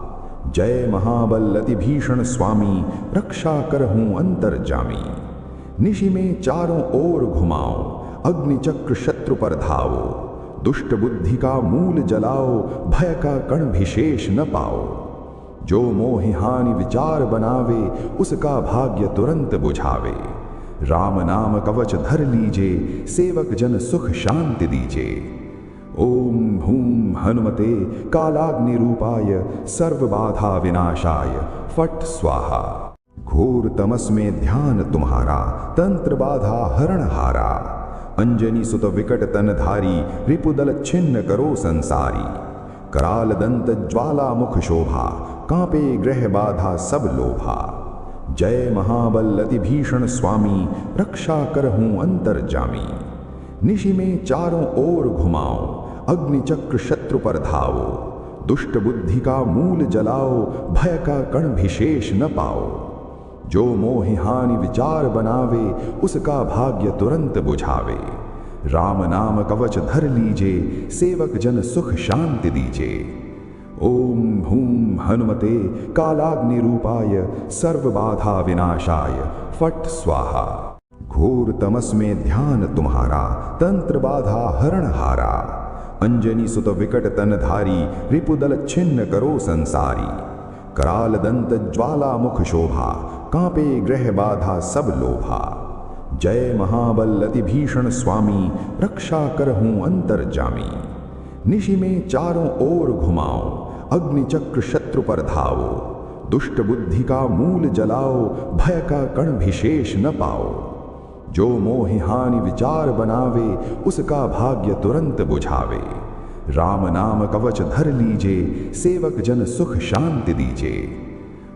जय महाबल अति भीषण स्वामी, रक्षा करहूं अंतर्जामी। निशि में चारों ओर घुमाओ, अग्नि चक्र शत्रु पर धावो। दुष्ट बुद्धि का मूल जलाओ, भय का कण विशेष न पाओ। जो मोहि हानि विचार बनावे, उसका भाग्य तुरंत बुझावे। राम नाम कवच धर लीजे, सेवक जन सुख शांति दीजे। ओम हूं हनुमते कालाग्नि रूपाय, सर्व बाधा विनाशाय, फट स्वाहा। घोर तमस में ध्यान तुम्हारा, तंत्र बाधा हरण हारा। अंजनी सुत विकट तन धारी, रिपुदल छिन्न करो संसारी। कराल दंत ज्वाला मुख शोभा, कांपे ग्रह बाधा सब लोभा। जय महाबल अति भीषण स्वामी, रक्षा करहूं अंतर्जामी। निशि में चारों ओर घुमाओ, अग्नि चक्र शत्रु पर धावो। दुष्ट बुद्धि का मूल जलाओ, भय का कण विशेष न पाओ। जो मोहि हानि विचार बनावे, उसका भाग्य तुरंत बुझावे। राम नाम कवच धर लीजे, सेवक जन सुख शांति दीजे। ओम हूं हनुमते कालाग्नि रूपाय, सर्व बाधा विनाशाय, फट स्वाहा। घोर तमस में ध्यान तुम्हारा, तंत्र बाधा हरण हारा। अंजनी सुत विकट तन धारी, रिपुदल छिन्न करो संसारी। कराल दंत ज्वाला मुख शोभा, कांपे ग्रह बाधा सब लोभा। जय महाबल अति भीषण स्वामी, रक्षा करहूं अंतर्जामी। निशि में चारों ओर घुमाओ, अग्नि चक्र शत्रु पर धावो। दुष्ट बुद्धि का मूल जलाओ, भय का कण विशेष न पाओ। जो मोहि हानि विचार बनावे, उसका भाग्य तुरंत बुझावे। राम नाम कवच धर लीजे, सेवक जन सुख शांति दीजे।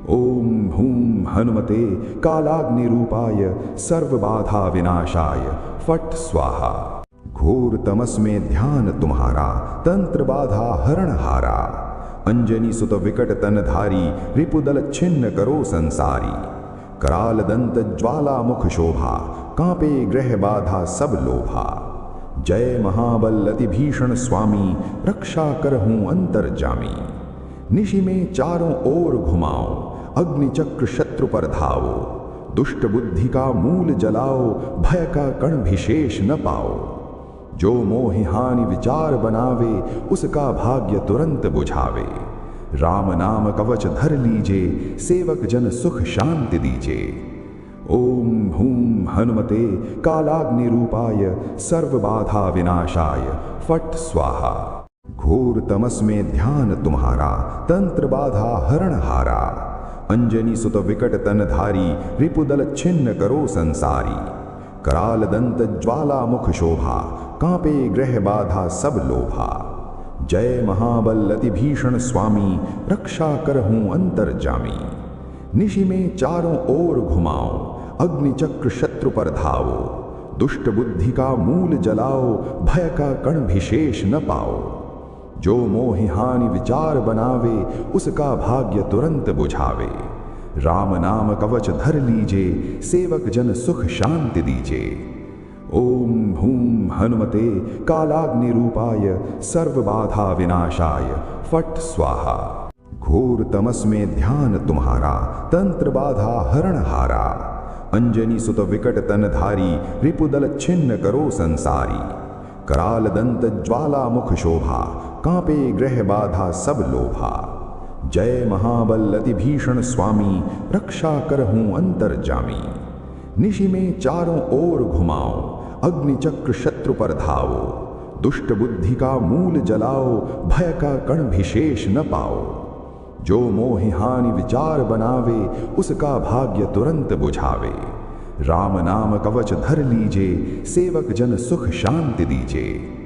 ओम हूं हनुमते कालाग्नि रूपाय, सर्व बाधा विनाशाय, फट स्वाहा। घोर तमस में ध्यान तुम्हारा, तंत्र बाधा हरण हारा। अंजनी सुत विकट तन धारी, रिपुदल छिन्न करो संसारी। कराल दंत ज्वाला मुख शोभा, कांपे ग्रह बाधा सब लोभा। जय महाबल अति भीषण स्वामी, रक्षा करहूं अंतर्जामी। निशि में चारों ओर घुमाओ, अग्नि चक्र शत्रु पर धावो। दुष्ट बुद्धि का मूल जलाओ, भय का कण विशेष न पाओ। जो मोहि हानि विचार बनावे, उसका भाग्य तुरंत बुझावे। राम नाम कवच धर लीजे, सेवक जन सुख शांति दीजे। ओम हूं हनुमते कालाग्नि रूपाय, सर्व बाधा विनाशाय, फट स्वाहा। घोर तमस में ध्यान तुम्हारा, तंत्र बाधा हरण हारा। अंजनी सुत विकट तन धारी, रिपुदल छिन्न करो संसारी। कराल दंत ज्वाला मुख शोभा, कांपे ग्रह बाधा सब लोभा। जय महाबल अति भीषण स्वामी, रक्षा करहूं अंतर्जामी। निशि में चारों ओर घुमाओ, अग्नि चक्र शत्रु पर धावो। दुष्ट बुद्धि का मूल जलाओ, भय का कण विशेष न पाओ। जो मोहि हानि विचार बनावे, उसका भाग्य तुरंत बुझावे। राम नाम कवच धर लीजे, सेवक जन सुख शांति दीजे। ओम हूम हनुमते कालाग्नि रूपाय सर्व बाधा विनाशाय फट स्वाहा। घोर तमस में ध्यान तुम्हारा, तंत्र बाधा हरण हारा। अंजनी सुत विकट तन धारी, रिपुदल छिन्न करो संसारी। कराल दंत ज्वाला मुख शोभा, कांपे ग्रह बाधा सब लोभा। जय महाबल अति भीषण स्वामी, रक्षा करहूं अंतर्जामी। निशि में चारों ओर घुमाओ, अग्नि चक्र शत्रु पर धाओ। दुष्ट बुद्धि का मूल जलाओ, भय का कण विशेष न पाओ। जो मोहि हानि विचार बनावे, उसका भाग्य तुरंत बुझावे। राम नाम कवच धर लीजे, सेवक जन सुख शांति दीजे।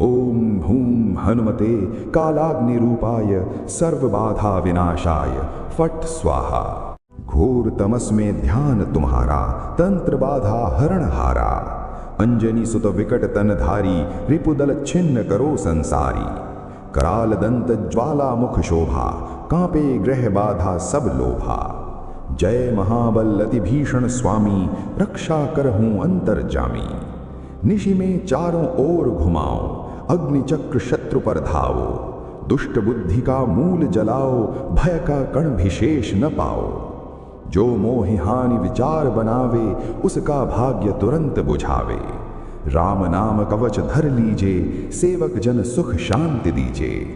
ओम हूम हनुमते कालाग्नि रूपाय सर्व बाधा विनाशाय फट स्वाहा। घोर तमस में ध्यान तुम्हारा, तंत्र बाधा हरण हारा। अंजनी सुत विकट तन धारी, रिपुदल छिन्न करो संसारी। कराल दंत ज्वाला मुख शोभा, कांपे ग्रह बाधा सब लोभा। जय महाबल अति भीषण स्वामी, रक्षा करहूं अंतर्जामी। निशि में चारों ओर घुमाओ, अग्नि चक्र शत्रु पर धाओ। दुष्ट बुद्धि का मूल जलाओ, भय का कण विशेष न पाओ। जो मोहि हानि विचार बनावे, उसका भाग्य तुरंत बुझावे। राम नाम कवच धर लीजे, सेवक जन सुख शांति दीजे।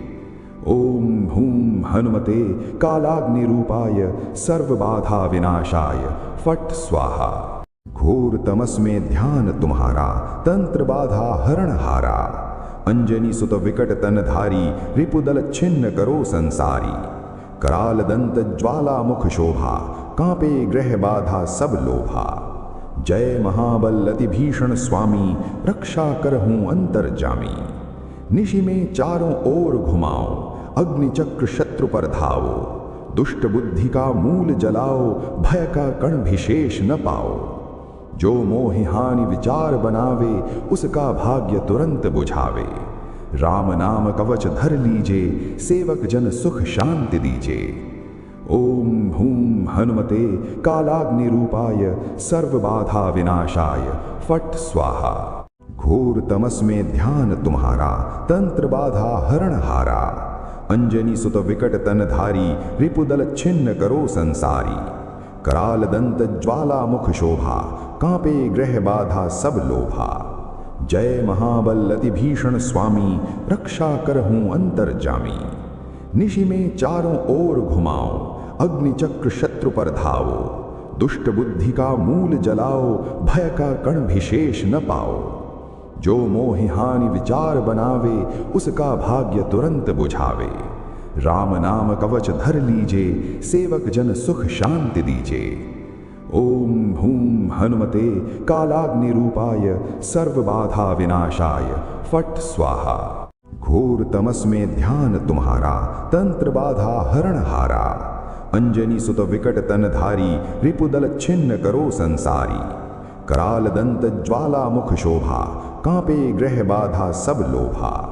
ओम हूम हनुमते कालाग्नि रूपाय सर्व बाधा विनाशाय फट स्वाहा। घोर तमस में ध्यान तुम्हारा, तंत्र बाधा हरण हारा। अंजनी सुत विकट तन धारी, रिपुदल छिन्न करो संसारी। कराल दंत ज्वाला मुख शोभा, कांपे ग्रह बाधा सब लोभा। जय महाबल अति भीषण स्वामी, रक्षा करहूं अंतर्जामी। निशि में चारों ओर घुमाओ, अग्नि चक्र शत्रु पर धाओ। दुष्ट बुद्धि का मूल जलाओ, भय का कण विशेष न पाओ। जो मोहि हानि विचार बनावे, उसका भाग्य तुरंत बुझावे। राम नाम कवच धर लीजे, सेवक जन सुख शांति दीजे। ओम हूम हनुमते कालाग्नि रूपाय सर्व बाधा विनाशाय फट स्वाहा। घोर तमस में ध्यान तुम्हारा, तंत्र बाधा हरण हारा। अंजनी सुत विकट तन धारी, रिपुदल छिन्न करो संसारी। कराल दंत ज्वाला मुख शोभा, कांपे ग्रह बाधा सब लोभा। जय महाबल अति भीषण स्वामी, रक्षा करहूं अंतर्जामी। निशि में चारों ओर घुमाओ, अग्नि चक्र शत्रु पर धाओ। दुष्ट बुद्धि का मूल जलाओ, भय का कण विशेष न पाओ। जो मोहि हानि विचार बनावे, उसका भाग्य तुरंत बुझावे। राम नाम कवच धर लीजे, सेवक जन सुख शांति दीजे। ओम हूम हनुमते कालाग्नि रूपाय सर्व बाधा विनाशाय फट स्वाहा। घोर तमस में ध्यान तुम्हारा, तंत्र बाधा हरण हारा। अंजनी सुत विकट तन धारी, रिपुदल छिन्न करो संसारी। कराल दंत ज्वाला मुख शोभा, कांपे ग्रह बाधा सब लोभा।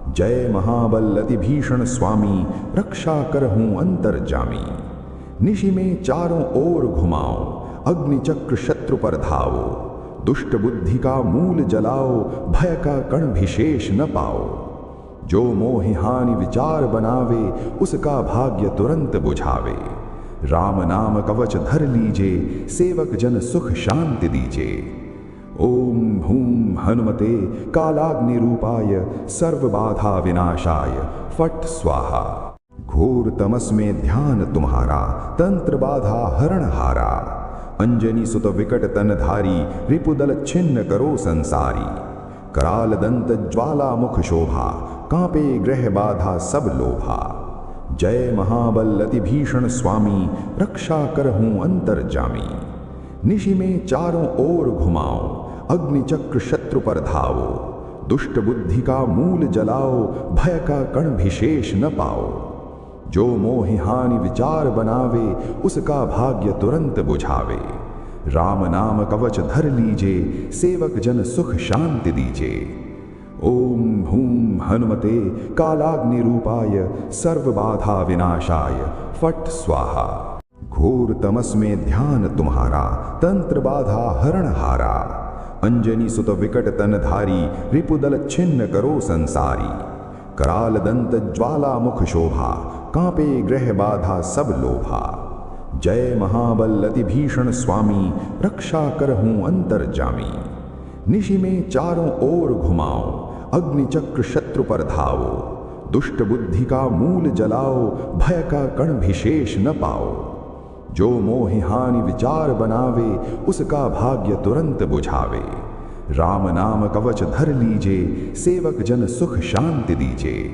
जय महाबल अति भीषण स्वामी, रक्षा करहूं अंतर्जामी। निशि में चारों ओर घुमाओ, अग्नि चक्र शत्रु पर धाओ। दुष्ट बुद्धि का मूल जलाओ, भय का कण विशेष न पाओ। जो मोहि हानि विचार बनावे, उसका भाग्य तुरंत बुझावे। राम नाम कवच धर लीजे, सेवक जन सुख शांति दीजे। ओम हूम हनुमते कालाग्नि रूपाय सर्व बाधा विनाशाय फट स्वाहा। घोर तमस में ध्यान तुम्हारा, तंत्र बाधा हरण हारा। अंजनी सुत विकट तन धारी, रिपुदल छिन्न करो संसारी। कराल दंत ज्वाला मुख शोभा, कांपे ग्रह बाधा सब लोभा। जय महाबल अति भीषण स्वामी, रक्षा करहूं अंतर्जामी। निशि में चारों ओर घुमाओ, अग्नि चक्र शत्रु पर धाओ। दुष्ट बुद्धि का मूल जलाओ, भय का कण विशेष न पाओ। जो मोहि हानि विचार बनावे, उसका भाग्य तुरंत बुझावे। राम नाम कवच धर लीजे, सेवक जन सुख शांति दीजे। ओम हूम हनुमते कालाग्नि रूपाय सर्व बाधा विनाशाय फट स्वाहा। घोर तमस में ध्यान तुम्हारा, तंत्र बाधा हरण हारा। अंजनी सुत विकट तनधारी, रिपुदल छिन्न करो संसारी। कराल दंत ज्वाला मुख शोभा, कांपे ग्रह बाधा सब लोभा। जय महाबल अति भीषण स्वामी, रक्षा करहूं अंतर्जामी। निशि में चारों ओर घुमाओ, अग्नि चक्र शत्रु पर धाओ। दुष्ट बुद्धि का मूल जलाओ, भय का कण विशेष न पाओ। जो मोहि हानि विचार बनावे, उसका भाग्य तुरंत बुझावे। राम नाम कवच धर लीजे, सेवक जन सुख शांति दीजे।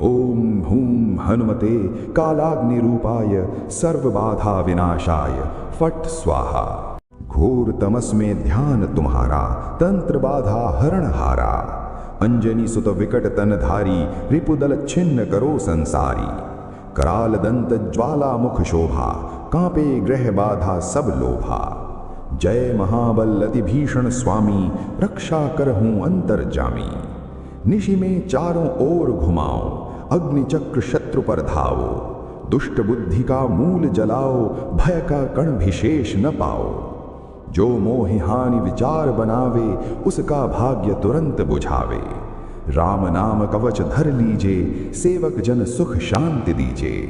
ओम हूम हनुमते कालाग्नि रूपाय, सर्व बाधा विनाशाय, फट स्वाहा। घोर तमस में ध्यान तुम्हारा, तंत्र बाधा हरण हारा। अंजनी सुत विकट तनधारी, रिपुदल छिन्न करो संसारी। कराल दंत ज्वाला मुख शोभा, कांपे ग्रह बाधा सब लोभा। जय महाबल अति भीषण स्वामी, रक्षा करहूं अंतर्जामी। निशि में चारों ओर घुमाओ, अग्नि चक्र शत्रु पर धाओ। दुष्ट बुद्धि का मूल जलाओ, भय का कण विशेष न पाओ। जो मोहि हानि विचार बनावे, उसका भाग्य तुरंत बुझावे। राम नाम कवच धर लीजे, सेवक जन सुख शांति दीजे।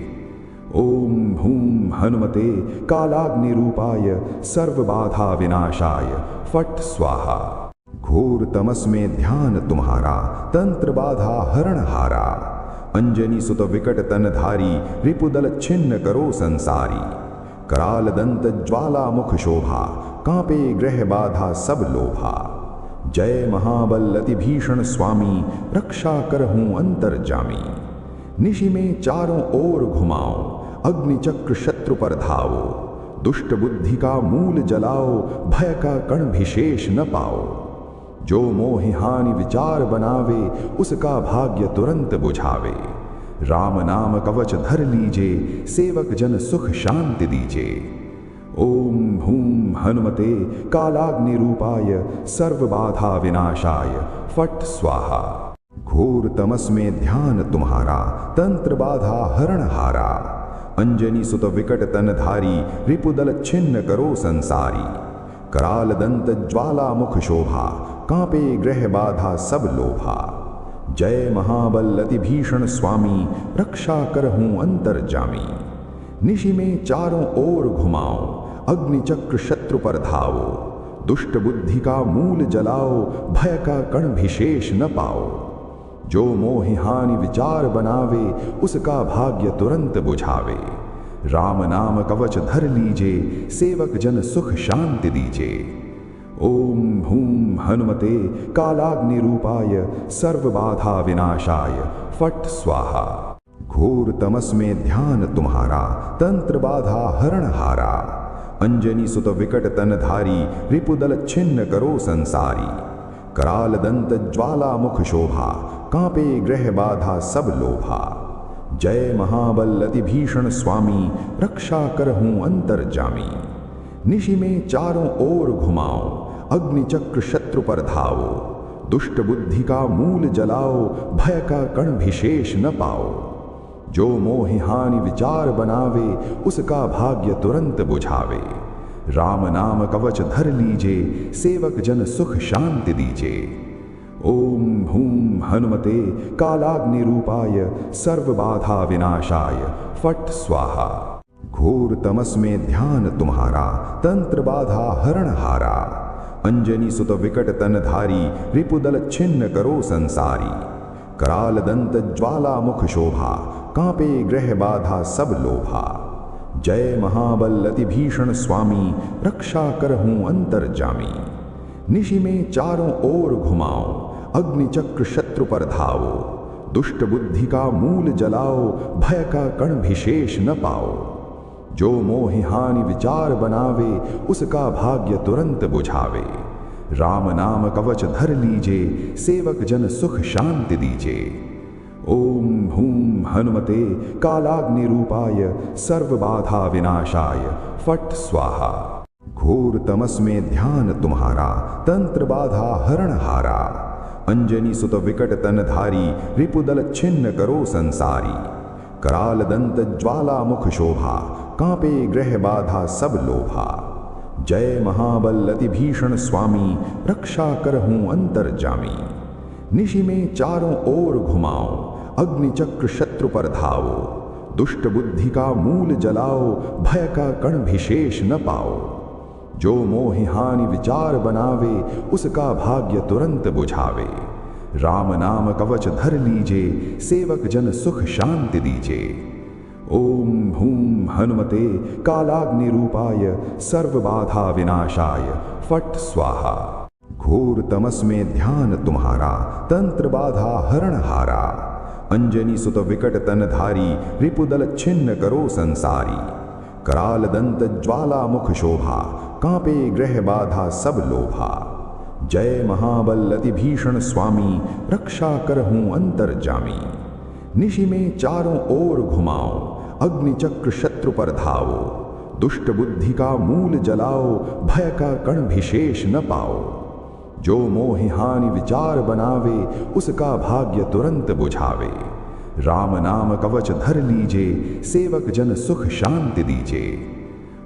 ओम हूम हनुमते कालाग्नि रूपाय, सर्व बाधा विनाशाय, फट स्वाहा। घोर तमस में ध्यान तुम्हारा, तंत्र बाधा हरण हारा। अंजनी सुत विकट तनधारी, रिपुदल छिन्न करो संसारी। कराल दंत ज्वाला मुख शोभा, कांपे ग्रह बाधा सब लोभा। जय महाबल अति भीषण स्वामी, रक्षा करहूं अंतर्जामी। निशि में चारों ओर घुमाओ, अग्नि चक्र शत्रु पर धाओ। दुष्ट बुद्धि का मूल जलाओ, भय का कण विशेष न पाओ। जो मोहि हानि विचार बनावे, उसका भाग्य तुरंत बुझावे। राम नाम कवच धर लीजे, सेवक जन सुख शांति दीजे। ओम हूम हनुमते कालाग्नि रूपाय, सर्व बाधा विनाशाय, फट स्वाहा। घोर तमस में ध्यान तुम्हारा, तंत्र बाधा हरण हारा। अंजनी सुत विकट तनधारी, रिपुदल छिन्न करो संसारी। कराल दंत ज्वाला मुख शोभा, कांपे ग्रह बाधा सब लोभा। जय महाबल अति भीषण स्वामी, रक्षा करहूं अंतर्जामी। निशि में चारों ओर घुमाओ, अग्नि चक्र शत्रु पर धाओ। दुष्ट बुद्धि का मूल जलाओ, भय का कण विशेष न पाओ। जो मोहि हानि विचार बनावे, उसका भाग्य तुरंत बुझावे। राम नाम कवच धर लीजे, सेवक जन सुख शांति दीजे। ओम हूम हनुमते कालाग्नि रूपाय, सर्व बाधा विनाशाय, फट स्वाहा। घोर तमस में ध्यान तुम्हारा, तंत्र बाधा हरण हारा। अंजनी सुत विकट तनधारी, रिपुदल छिन्न करो संसारी। कराल दंत ज्वाला मुख शोभा, कांपे ग्रह बाधा सब लोभा। जय महाबल अति भीषण स्वामी, रक्षा करहूं अंतर्जामी। निशि में चारों ओर घुमाओ, अग्नि चक्र शत्रु पर धाओ। दुष्ट बुद्धि का मूल जलाओ, भय का कण विशेष न पाओ। जो मोहि हानि विचार बनावे, उसका भाग्य तुरंत बुझावे। राम नाम कवच धर लीजे, सेवक जन सुख शांति दीजे। ओम हूम हनुमते कालाग्नि रूपाय, सर्व बाधा विनाशाय, फट स्वाहा। घोर तमस में ध्यान तुम्हारा, तंत्र बाधा हरण हारा। अंजनी सुत विकट तनधारी, रिपुदल छिन्न करो संसारी। कराल दंत ज्वाला मुख शोभा, कांपे ग्रह बाधा सब लोभा। जय महाबल अति भीषण स्वामी, रक्षा करहूं अंतर्जामी। निशि में चारों ओर घुमाओ, अग्नि चक्र शत्रु पर धाओ। दुष्ट बुद्धि का मूल जलाओ, भय का कण विशेष न पाओ। जो मोहि हानि विचार बनावे, उसका भाग्य तुरंत बुझावे। राम नाम कवच धर लीजे, सेवक जन सुख शांति दीजे। ओम हूम हनुमते कालाग्नि रूपाय, सर्व बाधा विनाशाय, फट स्वाहा। घोर तमस में ध्यान तुम्हारा, तंत्र बाधा हरण हारा। अंजनी सुत विकट तनधारी, रिपुदल छिन्न करो संसारी। कराल दंत ज्वाला मुख शोभा, कांपे ग्रह बाधा सब लोभा। जय महाबल अति भीषण स्वामी, रक्षा करहूं अंतर्जामी। निशि में चारों ओर घुमाओ, अग्निचक्र शत्रु पर धाओ। दुष्ट बुद्धि का मूल जलाओ, भय का कण विशेष न पाओ। जो मोहि हानि विचार बनावे, उसका भाग्य तुरंत बुझावे। राम नाम कवच धर लीजे, सेवक जन सुख शांति दीजे। ओम हूम हनुमते कालाग्नि रूपाय, सर्व बाधा विनाशाय, फट स्वाहा। घोर तमस में ध्यान तुम्हारा, तंत्र बाधा हरण हारा। अंजनी सुत विकट तनधारी, रिपुदल छिन्न करो संसारी। कराल दंत ज्वाला मुख शोभा, कांपे ग्रह बाधा सब लोभा। जय महाबल अति भीषण स्वामी, रक्षा करहूं अंतर्जामी। निशि में चारों ओर घुमाओ, अग्निचक्र शत्रु पर धाओ। दुष्ट बुद्धि का मूल जलाओ, भय का कण विशेष न पाओ। जो मोहि हानि विचार बनावे, उसका भाग्य तुरंत बुझावे। राम नाम कवच धर लीजे, सेवक जन सुख शांति दीजे।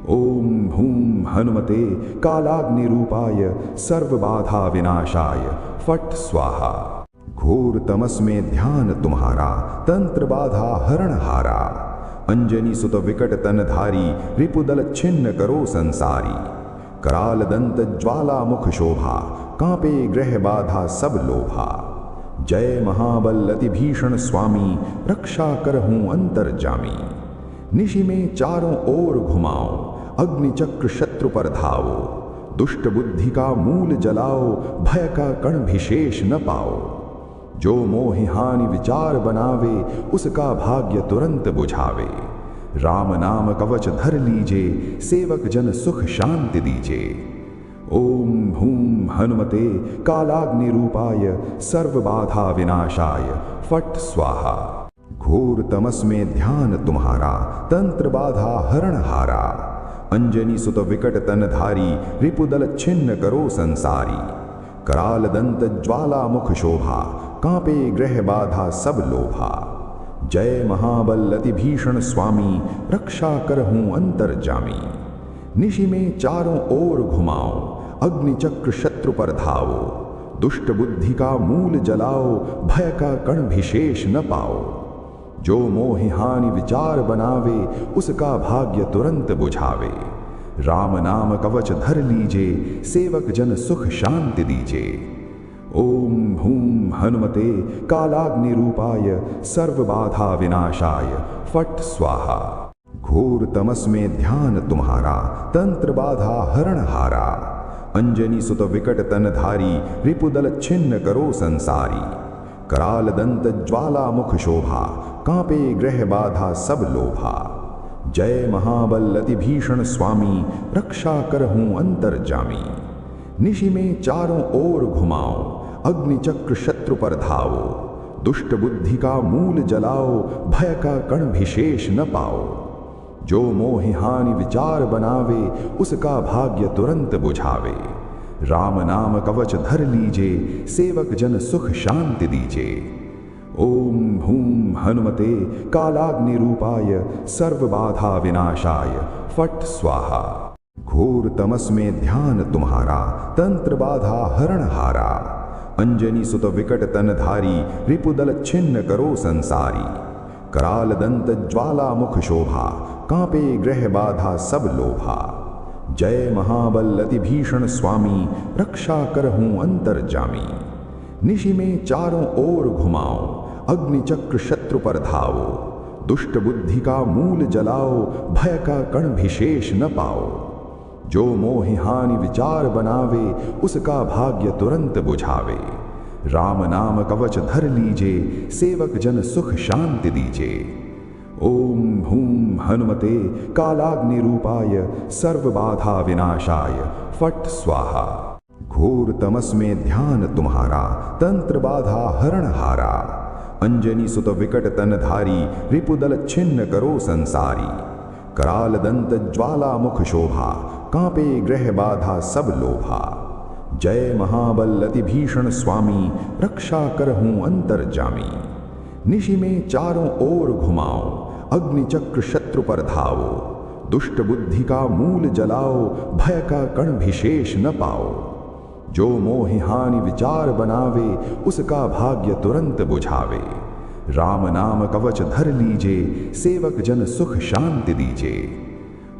ओम हूम हनुमते कालाग्नि रूपाय, सर्व बाधा विनाशाय, फट स्वाहा। घोर तमस में ध्यान तुम्हारा, तंत्र बाधा हरण हारा। अंजनी सुत विकट तनधारी, रिपुदल छिन्न करो संसारी। कराल दंत ज्वाला मुख शोभा, कांपे ग्रह बाधा सब लोभा। जय महाबल अति भीषण स्वामी, रक्षा करहूं अंतर्जामी। निशि में चारों ओर घुमाओ, अग्निचक्र शत्रु पर धाओ। दुष्ट बुद्धि का मूल जलाओ, भय का कण विशेष न पाओ। जो मोहि हानि विचार बनावे, उसका भाग्य तुरंत बुझावे। राम नाम कवच धर लीजे, सेवक जन सुख शांति दीजे। ओम हूम हनुमते कालाग्नि रूपाय, सर्व बाधा विनाशाय, फट स्वाहा। घोर तमस में ध्यान तुम्हारा, तंत्र बाधा हरण हारा। अंजनी सुत विकट तनधारी, रिपुदल छिन्न करो संसारी। कराल दंत ज्वाला मुख शोभा, कांपे ग्रह बाधा सब लोभा। जय महाबल अति भीषण स्वामी, रक्षा करहूं अंतर्जामी। निशि में चारों ओर घुमाओ, अग्निचक्र शत्रु पर धाओ। दुष्ट बुद्धि का मूल जलाओ, भय का कण विशेष न पाओ। जो मोहि हानि विचार बनावे, उसका भाग्य तुरंत बुझावे। राम नाम कवच धर लीजे, सेवक जन सुख शांति दीजे। ओम हूम हनुमते कालाग्नि रूपाय, सर्व बाधा विनाशाय, फट स्वाहा। घोर तमस में ध्यान तुम्हारा, तंत्र बाधा हरण हारा। अंजनी सुत विकट तनधारी, रिपुदल छिन्न करो संसारी। कराल दंत ज्वाला मुख शोभा, कांपे ग्रह बाधा सब लोभा। जय महाबल अति भीषण स्वामी, रक्षा करहूं अंतर्जामी। निशि में चारों ओर घुमाओ, अग्निचक्र शत्रु पर धाओ। दुष्ट बुद्धि का मूल जलाओ, भय का कण विशेष न पाओ। जो मोहि हानि विचार बनावे, उसका भाग्य तुरंत बुझावे। राम नाम कवच धर लीजे, सेवक जन सुख शांति दीजे। ओम हूम हनुमते कालाग्नि रूपाय, सर्व बाधा विनाशाय, फट स्वाहा। घोर तमस में ध्यान तुम्हारा, तंत्र बाधा हरण हारा। अंजनी सुत विकट तनधारी, रिपुदल छिन्न करो संसारी। कराल दंत ज्वाला मुख शोभा, कांपे ग्रह बाधा सब लोभा। जय महाबल अति भीषण स्वामी, रक्षा करहूं अंतर्जामी। निशि में चारों ओर घुमाओ, अग्निचक्र शत्रु पर धाओ। दुष्ट बुद्धि का मूल जलाओ, भय का कण विशेष न पाओ। जो मोहि हानि विचार बनावे, उसका भाग्य तुरंत बुझावे। राम नाम कवच धर लीजे, सेवक जन सुख शांति दीजे। ओम हूम हनुमते कालाग्नि रूपाय, सर्व बाधा विनाशाय, फट स्वाहा। घोर तमस में ध्यान तुम्हारा, तंत्र बाधा हरण हारा। अंजनी सुत विकट तनधारी, रिपुदल छिन्न करो संसारी। कराल दंत ज्वाला मुख शोभा, कांपे ग्रह बाधा सब लोभा। जय महाबल अति भीषण स्वामी, रक्षा करहूं अंतर्जामी। निशि में चारों ओर घुमाओ, अग्निचक्र शत्रु पर धाओ। दुष्ट बुद्धि का मूल जलाओ, भय का कण भी शेष न पाओ। जो मोहि हानि विचार बनावे, उसका भाग्य तुरंत बुझावे। राम नाम कवच धर लीजे, सेवक जन सुख शांति दीजे।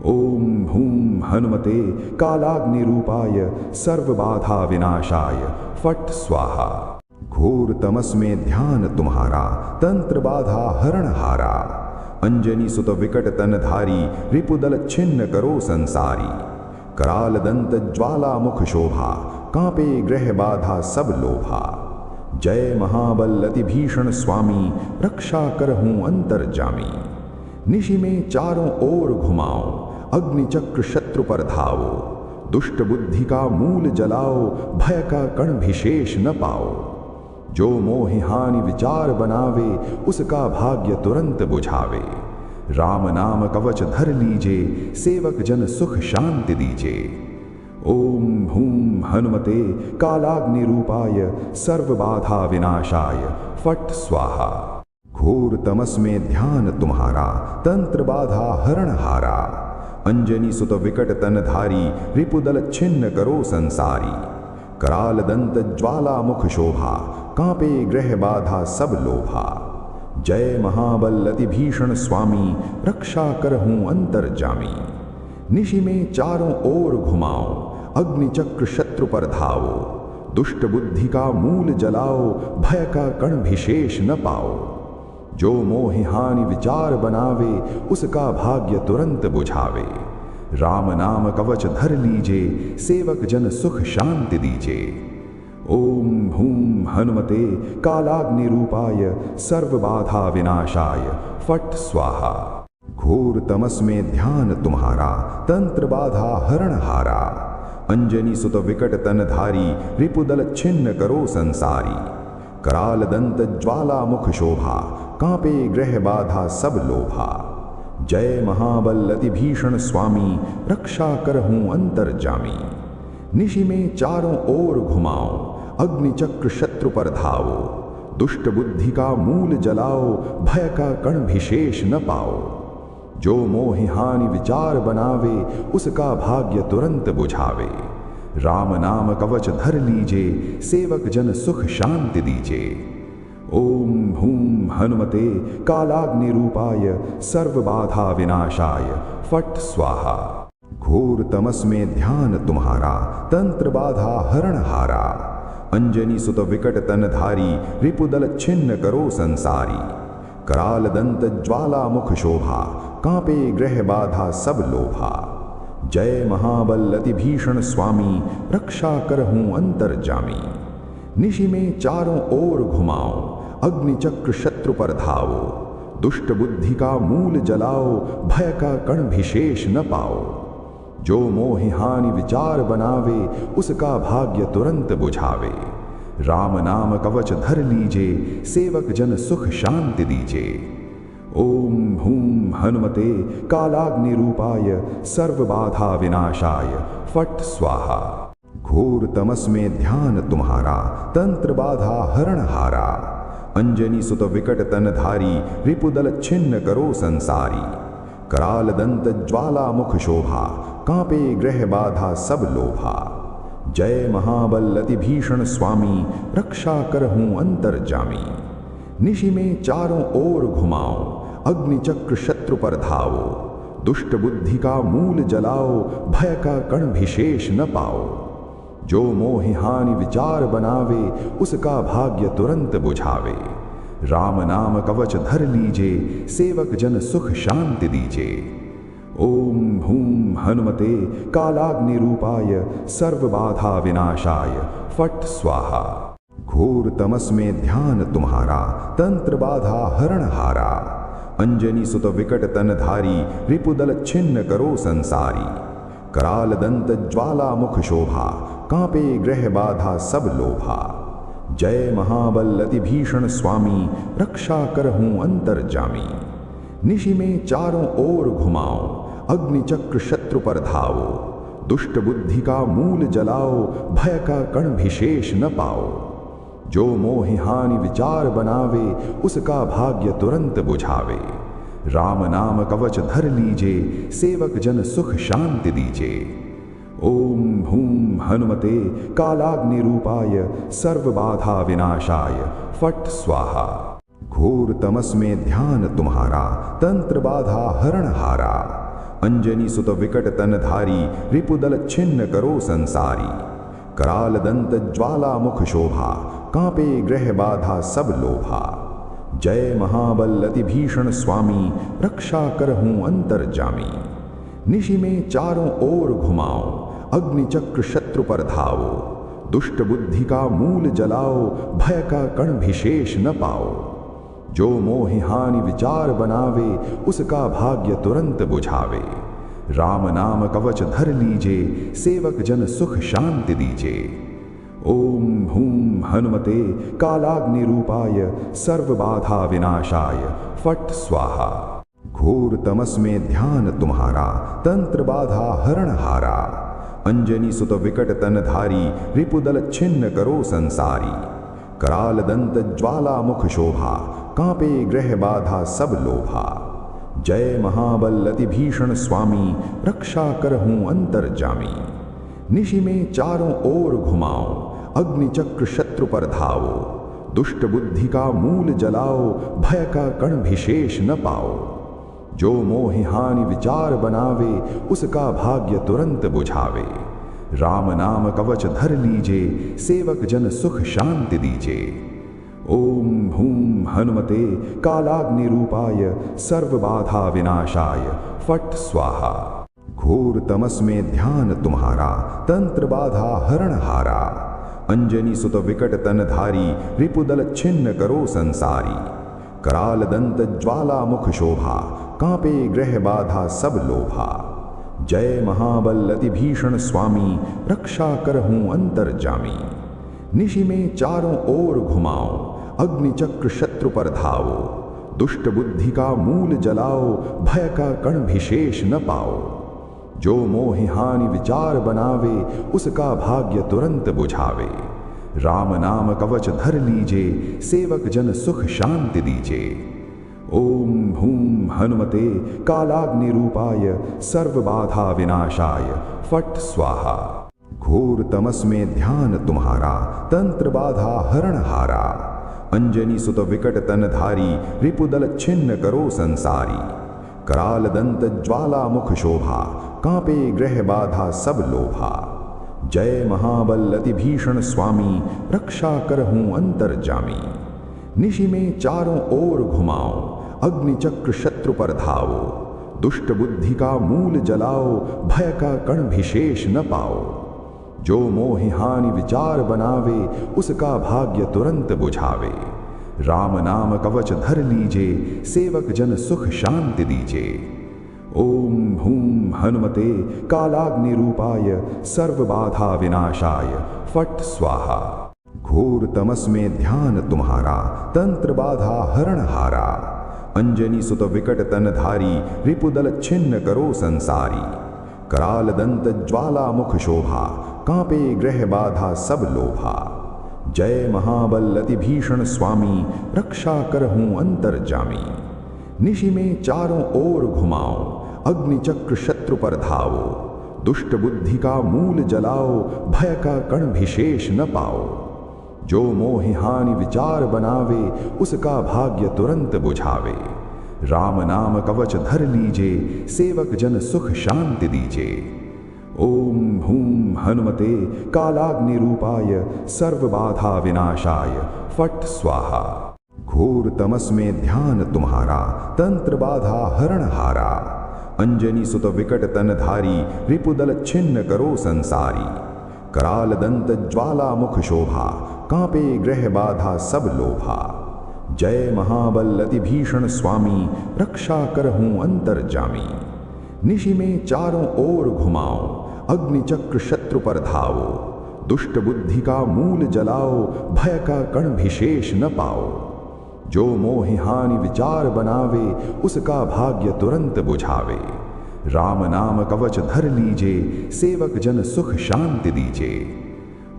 ओम हूम हनुमते कालाग्नि रूपाय, सर्व बाधा विनाशाय, फट स्वाहा। घोर तमस में ध्यान तुम्हारा, तंत्र बाधा हरण हारा। अंजनी सुत विकट तन धारी, रिपुदल छिन्न करो संसारी। कराल दंत ज्वाला मुख शोभा, कांपे ग्रह बाधा सब लोभा। जय महाबल अति भीषण स्वामी, रक्षा करहूं अंतर्जामी। निशि में चारों ओर घुमाओ, अग्नि चक्र शत्रु पर धावो। दुष्ट बुद्धि का मूल जलाओ, भय का कण भी शेष न पाओ। जो मोहि हानि विचार बनावे, उसका भाग्य तुरंत बुझावे। राम नाम कवच धर लीजे, सेवक जन सुख शांति दीजे। ओम हूम हनुमते कालाग्नि रूपाय, सर्व बाधा विनाशाय, फट स्वाहा। घोर तमस में ध्यान तुम्हारा, तंत्र बाधा हरण हारा। अंजनी सुत विकट तन धारी, रिपुदल छिन्न करो संसारी। कराल दंत ज्वाला मुख शोभा, कांपे ग्रह बाधा सब लोभा। जय महाबल अति भीषण स्वामी, रक्षा करहूं अंतर्जामी। निशि में चारों ओर घुमाओ, अग्नि चक्र शत्रु पर धावो। दुष्ट बुद्धि का मूल जलाओ, भय का कण भी शेष न पाओ। जो मोहि हानि विचार बनावे, उसका भाग्य तुरंत बुझावे। राम नाम कवच धर लीजे, सेवक जन सुख शांति दीजे। ओम हूम हनुमते कालाग्नि रूपाय, सर्व बाधा विनाशाय, फट स्वाहा। घोर तमस में ध्यान तुम्हारा, तंत्र बाधा हरण हारा। अंजनी सुत विकट तन धारी, रिपुदल छिन्न करो संसारी। कराल दंत ज्वाला मुख शोभा, कांपे ग्रह बाधा सब लोभा। जय महाबल अति भीषण स्वामी, रक्षा करहूं अंतर्जामी। निशि में चारों ओर घुमाओ, अग्नि चक्र शत्रु पर धावो। दुष्ट बुद्धि का मूल जलाओ, भय का कण भी शेष न पाओ। जो मोहि हानि विचार बनावे, उसका भाग्य तुरंत बुझावे। राम नाम कवच धर लीजे, सेवक जन सुख शांति दीजे। ओम हूम हनुमते कालाग्नि रूपाय, सर्व बाधा विनाशाय, फट स्वाहा। घोर तमस में ध्यान तुम्हारा, तंत्र बाधा हरण हारा। अंजनी सुत विकट तन धारी, रिपुदल छिन्न करो संसारी। कराल दंत ज्वाला मुख शोभा, कांपे ग्रह बाधा सब लोभा। जय महाबल अति भीषण स्वामी, रक्षा करहूं अंतर्जामी। निशि में चारों ओर घुमाओ, अग्नि चक्र शत्रु पर धावो। दुष्ट बुद्धि का मूल जलाओ, भय का कण भी शेष न पाओ। जो मोहि हानि विचार बनावे, उसका भाग्य तुरंत बुझावे। राम नाम कवच धर लीजे, सेवक जन सुख शांति दीजे। ओम हूम हनुमते कालाग्नि रूपाय, सर्व बाधा विनाशाय, फट स्वाहा। घोर तमस में ध्यान तुम्हारा, तंत्र बाधा हरण हारा। अंजनी सुत विकट तन धारी, रिपुदल छिन्न करो संसारी। कराल दंत ज्वाला मुख शोभा, कांपे ग्रह बाधा सब लोभा। जय महाबल अति भीषण स्वामी, रक्षा करहूं अंतर्जामी। निशि में चारों ओर घुमाओ, अग्नि चक्र शत्रु पर धावो। दुष्ट बुद्धि का मूल जलाओ, भय का कण भी शेष न पाओ। जो मोहि हानि विचार बनावे, उसका भाग्य तुरंत बुझावे। राम नाम कवच धर लीजे, सेवक जन सुख शांति दीजे। ओम हूम हनुमते कालाग्नि रूपाय, सर्व बाधा विनाशाय, फट स्वाहा। घोर तमस में ध्यान तुम्हारा, तंत्र बाधा हरण हारा। अंजनी सुत विकट तन धारी, रिपुदल छिन्न करो संसारी। कराल दंत ज्वाला मुख शोभा, कांपे ग्रह बाधा सब लोभा। जय महाबल अति भीषण स्वामी, रक्षा करहूं अंतर्जामी। निशि में चारों ओर घुमाओ, अग्नि चक्र शत्रु पर धावो। दुष्ट बुद्धि का मूल जलाओ, भय का कण भी शेष न पाओ। जो मोहि हानि विचार बनावे, उसका भाग्य तुरंत बुझावे। राम नाम कवच धर लीजे, सेवक जन सुख शांति दीजे। ओम हूम हनुमते कालाग्नि रूपाय सर्व बाधा विनाशाय फट स्वाहा। घोर तमस में ध्यान तुम्हारा, तंत्र बाधा हरण हारा। अंजनी सुत विकट तन धारी, रिपुदल छिन्न करो संसारी। कराल दंत ज्वाला मुख शोभा, कांपे ग्रह बाधा सब लोभा। जय महाबल अति भीषण स्वामी, रक्षा करहूं अंतर्जामी। निशि में चारों ओर घुमाओ, अग्नि चक्र शत्रु पर धाओ। दुष्ट बुद्धि का मूल जलाओ, भय का कण विशेष न पाओ। जो मोहि हानि विचार बनावे, उसका भाग्य तुरंत बुझावे। राम नाम कवच धर लीजे, सेवक जन सुख शांति दीजे। ओम हूम हनुमते कालाग्नि रूपाय सर्व बाधा विनाशाय फट स्वाहा। घोर तमस में ध्यान तुम्हारा, तंत्र बाधा हरण हारा। अंजनी सुत विकट तन धारी, रिपुदल छिन्न करो संसारी। कराल दंत ज्वाला मुख शोभा, कांपे ग्रह बाधा सब लोभा। जय महाबल अति भीषण स्वामी, रक्षा करहूं अंतर्जामी। निशि में चारों ओर घुमाओ, अग्नि चक्र शत्रु पर धाओ। दुष्ट बुद्धि का मूल जलाओ, भय का कण विशेष न पाओ। जो मोहि हानि विचार बनावे, उसका भाग्य तुरंत बुझावे। राम नाम कवच धर लीजे, सेवक जन सुख शांति दीजे। ओम हूम हनुमते कालाग्नि रूपाय सर्व बाधा विनाशाय फट स्वाहा। घोर तमस में ध्यान तुम्हारा, तंत्र बाधा हरण हारा। अंजनी सुत विकट तन धारी, रिपुदल छिन्न करो संसारी। कराल दंत ज्वाला मुख शोभा, कांपे ग्रह बाधा सब लोभा। जय महाबल अति भीषण स्वामी, रक्षा करहूं अंतर्जामी। निशि में चारों ओर घुमाओ, अग्नि चक्र शत्रु पर धाओ। दुष्ट बुद्धि का मूल जलाओ, भय का कण विशेष न पाओ। जो मोहि हानि विचार बनावे, उसका भाग्य तुरंत बुझावे। राम नाम कवच धर लीजे, सेवक जन सुख शांति दीजे। ओम हूम हनुमते कालाग्नि रूपाय सर्व बाधा विनाशाय फट स्वाहा। घोर तमस में ध्यान तुम्हारा, तंत्र बाधा हरण हारा। अंजनी सुत विकट तन धारी, रिपुदल छिन्न करो संसारी। कराल दंत ज्वाला मुख शोभा, कांपे ग्रह बाधा सब लोभा। जय महाबल अति भीषण स्वामी, रक्षा करहूं अंतर्जामी। निशि में चारों ओर घुमाओ, अग्नि चक्र शत्रु पर धाओ। दुष्ट बुद्धि का मूल जलाओ, भय का कण विशेष न पाओ। जो मोहि हानि विचार बनावे, उसका भाग्य तुरंत बुझावे। राम नाम कवच धर लीजे, सेवक जन सुख शांति दीजे। ओम हूम हनुमते कालाग्नि रूपाय सर्व बाधा विनाशाय फट स्वाहा। घोर तमस में ध्यान तुम्हारा, तंत्र बाधा हरण हारा। अंजनी सुत विकट तन धारी, रिपुदल छिन्न करो संसारी। कराल दंत ज्वाला मुख शोभा, कांपे ग्रह बाधा सब लोभा। जय महाबल अति भीषण स्वामी, रक्षा करहूं अंतर्जामी। निशि में चारों ओर घुमाओ, अग्नि चक्र शत्रु पर धाओ। दुष्ट बुद्धि का मूल जलाओ, भय का कण विशेष न पाओ। जो मोहि हानि विचार बनावे, उसका भाग्य तुरंत बुझावे। राम नाम कवच धर लीजे, सेवक जन सुख शांति दीजे। ओम हूम हनुमते कालाग्नि रूपाय सर्व बाधा विनाशाय फट स्वाहा। घोर तमस में ध्यान तुम्हारा, तंत्र बाधा हरण हारा। अंजनी सुत विकट तन धारी, रिपुदल छिन्न करो संसारी। कराल दंत ज्वाला मुख शोभा, कांपे ग्रह बाधा सब लोभा। जय महाबल अति भीषण स्वामी, रक्षा करहूं अंतर्जामी। निशि में चारों ओर घुमाओ, अग्नि चक्र शत्रु पर धाओ। दुष्ट बुद्धि का मूल जलाओ, भय का कण विशेष न पाओ। जो मोहि हानि विचार बनावे, उसका भाग्य तुरंत बुझावे। राम नाम कवच धर लीजे, सेवक जन सुख शांति दीजे।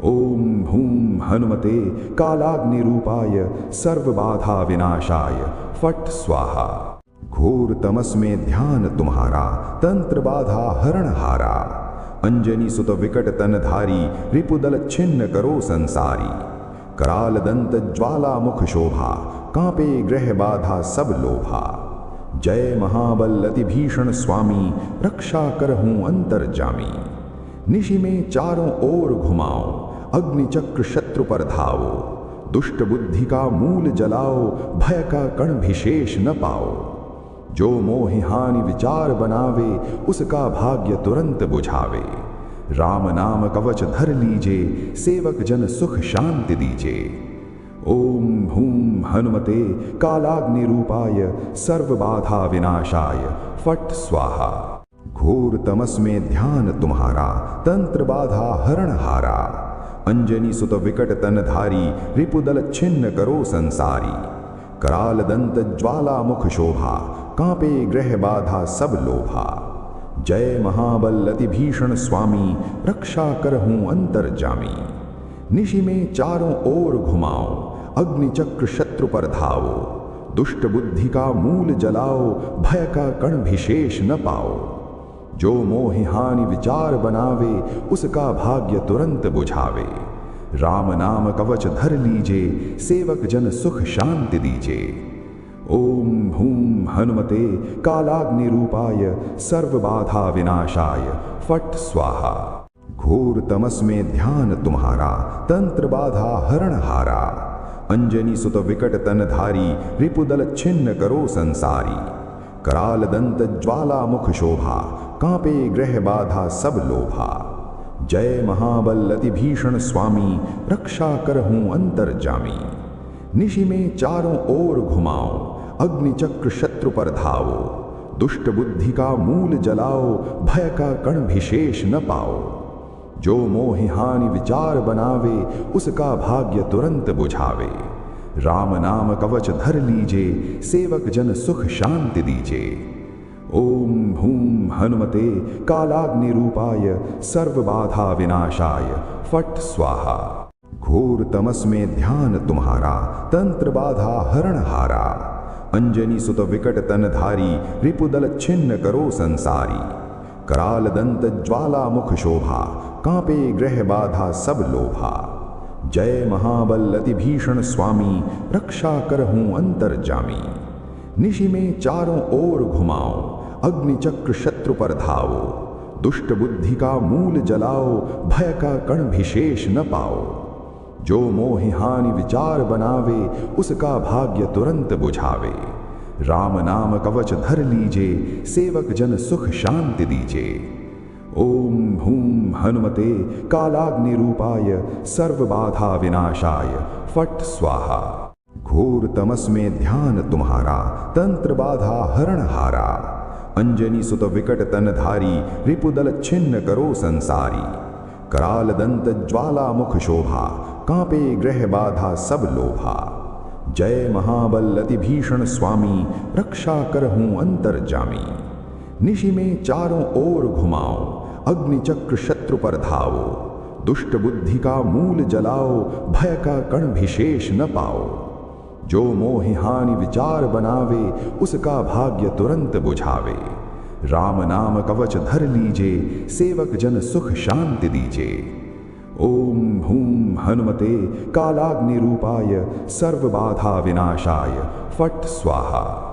ओम हूम हनुमते कालाग्नि रूपाय सर्व बाधा विनाशाय फट स्वाहा। घोर तमस में ध्यान तुम्हारा, तंत्र बाधा हरण हारा। अंजनी सुत विकट तनधारी, रिपुदल छिन्न करो संसारी। कराल दंत ज्वाला मुख शोभा, कांपे ग्रह बाधा सब लोभा। जय महाबल अति भीषण स्वामी, रक्षा करहूं अंतर्जामी। निशि में चारों ओर घुमाओ, अग्नि चक्र शत्रु पर धाओ। दुष्ट बुद्धि का मूल जलाओ, भय का कण विशेष न पाओ। जो मोहि हानि विचार बनावे, उसका भाग्य तुरंत बुझावे। राम नाम कवच धर लीजे, सेवक जन सुख शांति दीजे। ओम हूम हनुमते कालाग्नि रूपाय, सर्व बाधा विनाशाय, फट स्वाहा। घोर तमस में ध्यान तुम्हारा, तंत्र बाधा हरण हारा। अंजनी सुत विकट तनधारी, रिपुदल छिन्न करो संसारी। कराल दंत ज्वाला मुख शोभा, कांपे ग्रह बाधा सब लोभा। जय महाबल अति भीषण स्वामी, रक्षा करहूं अंतर्जामी। निशि में चारों ओर घुमाओ, अग्नि चक्र शत्रु पर धाओ। दुष्ट बुद्धि का मूल जलाओ, भय का कण विशेष न पाओ। जो मोहि हानि विचार बनावे, उसका भाग्य तुरंत बुझावे। राम नाम कवच धर लीजे, सेवक जन सुख शांति दीजे। ओम हूम हनुमते कालाग्नि रूपाय, सर्व बाधा विनाशाय, फट स्वाहा। घोर तमस में ध्यान तुम्हारा, तंत्र बाधा हरण हारा। अंजनी सुत विकट तनधारी, रिपुदल छिन्न करो संसारी। कराल दंत ज्वाला मुख शोभा, कांपे ग्रह बाधा सब लोभा। जय महाबल अति भीषण स्वामी, रक्षा करहूं अंतर्जामी। निशि में चारों ओर घुमाओ, अग्नि चक्र शत्रु पर धाओ। दुष्ट बुद्धि का मूल जलाओ, भय का कण विशेष न पाओ। जो मोहि हानि विचार बनावे, उसका भाग्य तुरंत बुझावे। राम नाम कवच धर लीजे, सेवक जन सुख शांति दीजे। ओम हूम हनुमते कालाग्नि रूपाय, सर्व बाधा विनाशाय, फट स्वाहा। घोर तमस में ध्यान तुम्हारा, तंत्र बाधा हरण हारा। अंजनी सुत विकट तनधारी, रिपुदल छिन्न करो संसारी। कराल दंत ज्वाला मुख शोभा, कांपे ग्रह बाधा सब लोभा। जय महाबल अति भीषण स्वामी, रक्षा करहूं अंतर्जामी। निशि में चारों ओर घुमाओ, अग्नि चक्र शत्रु पर धाओ। दुष्ट बुद्धि का मूल जलाओ, भय का कण विशेष न पाओ। जो मोहि हानि विचार बनावे, उसका भाग्य तुरंत बुझावे। राम नाम कवच धर लीजे, सेवक जन सुख शांति दीजे। ओम हूम हनुमते कालाग्नि रूपाय, सर्व बाधा विनाशाय, फट स्वाहा। घोर तमस में ध्यान तुम्हारा, तंत्र बाधा हरण हारा। अंजनी सुत विकट तनधारी, रिपुदल छिन्न करो संसारी। कराल दंत ज्वाला मुख शोभा, कांपे ग्रह बाधा सब लोभा। जय महाबल अति भीषण स्वामी, रक्षा करहूं अंतर्जामी। निशि में चारों ओर घुमाओ, अग्नि चक्र शत्रु पर धाओ। दुष्ट बुद्धि का मूल जलाओ, भय का कण विशेष न पाओ। जो मोहि हानि विचार बनावे, उसका भाग्य तुरंत बुझावे। राम नाम कवच धर लीजे, सेवक जन सुख शांति दीजे। ओम हूम हनुमते कालाग्नि रूपाय, सर्व बाधा विनाशाय, फट स्वाहा।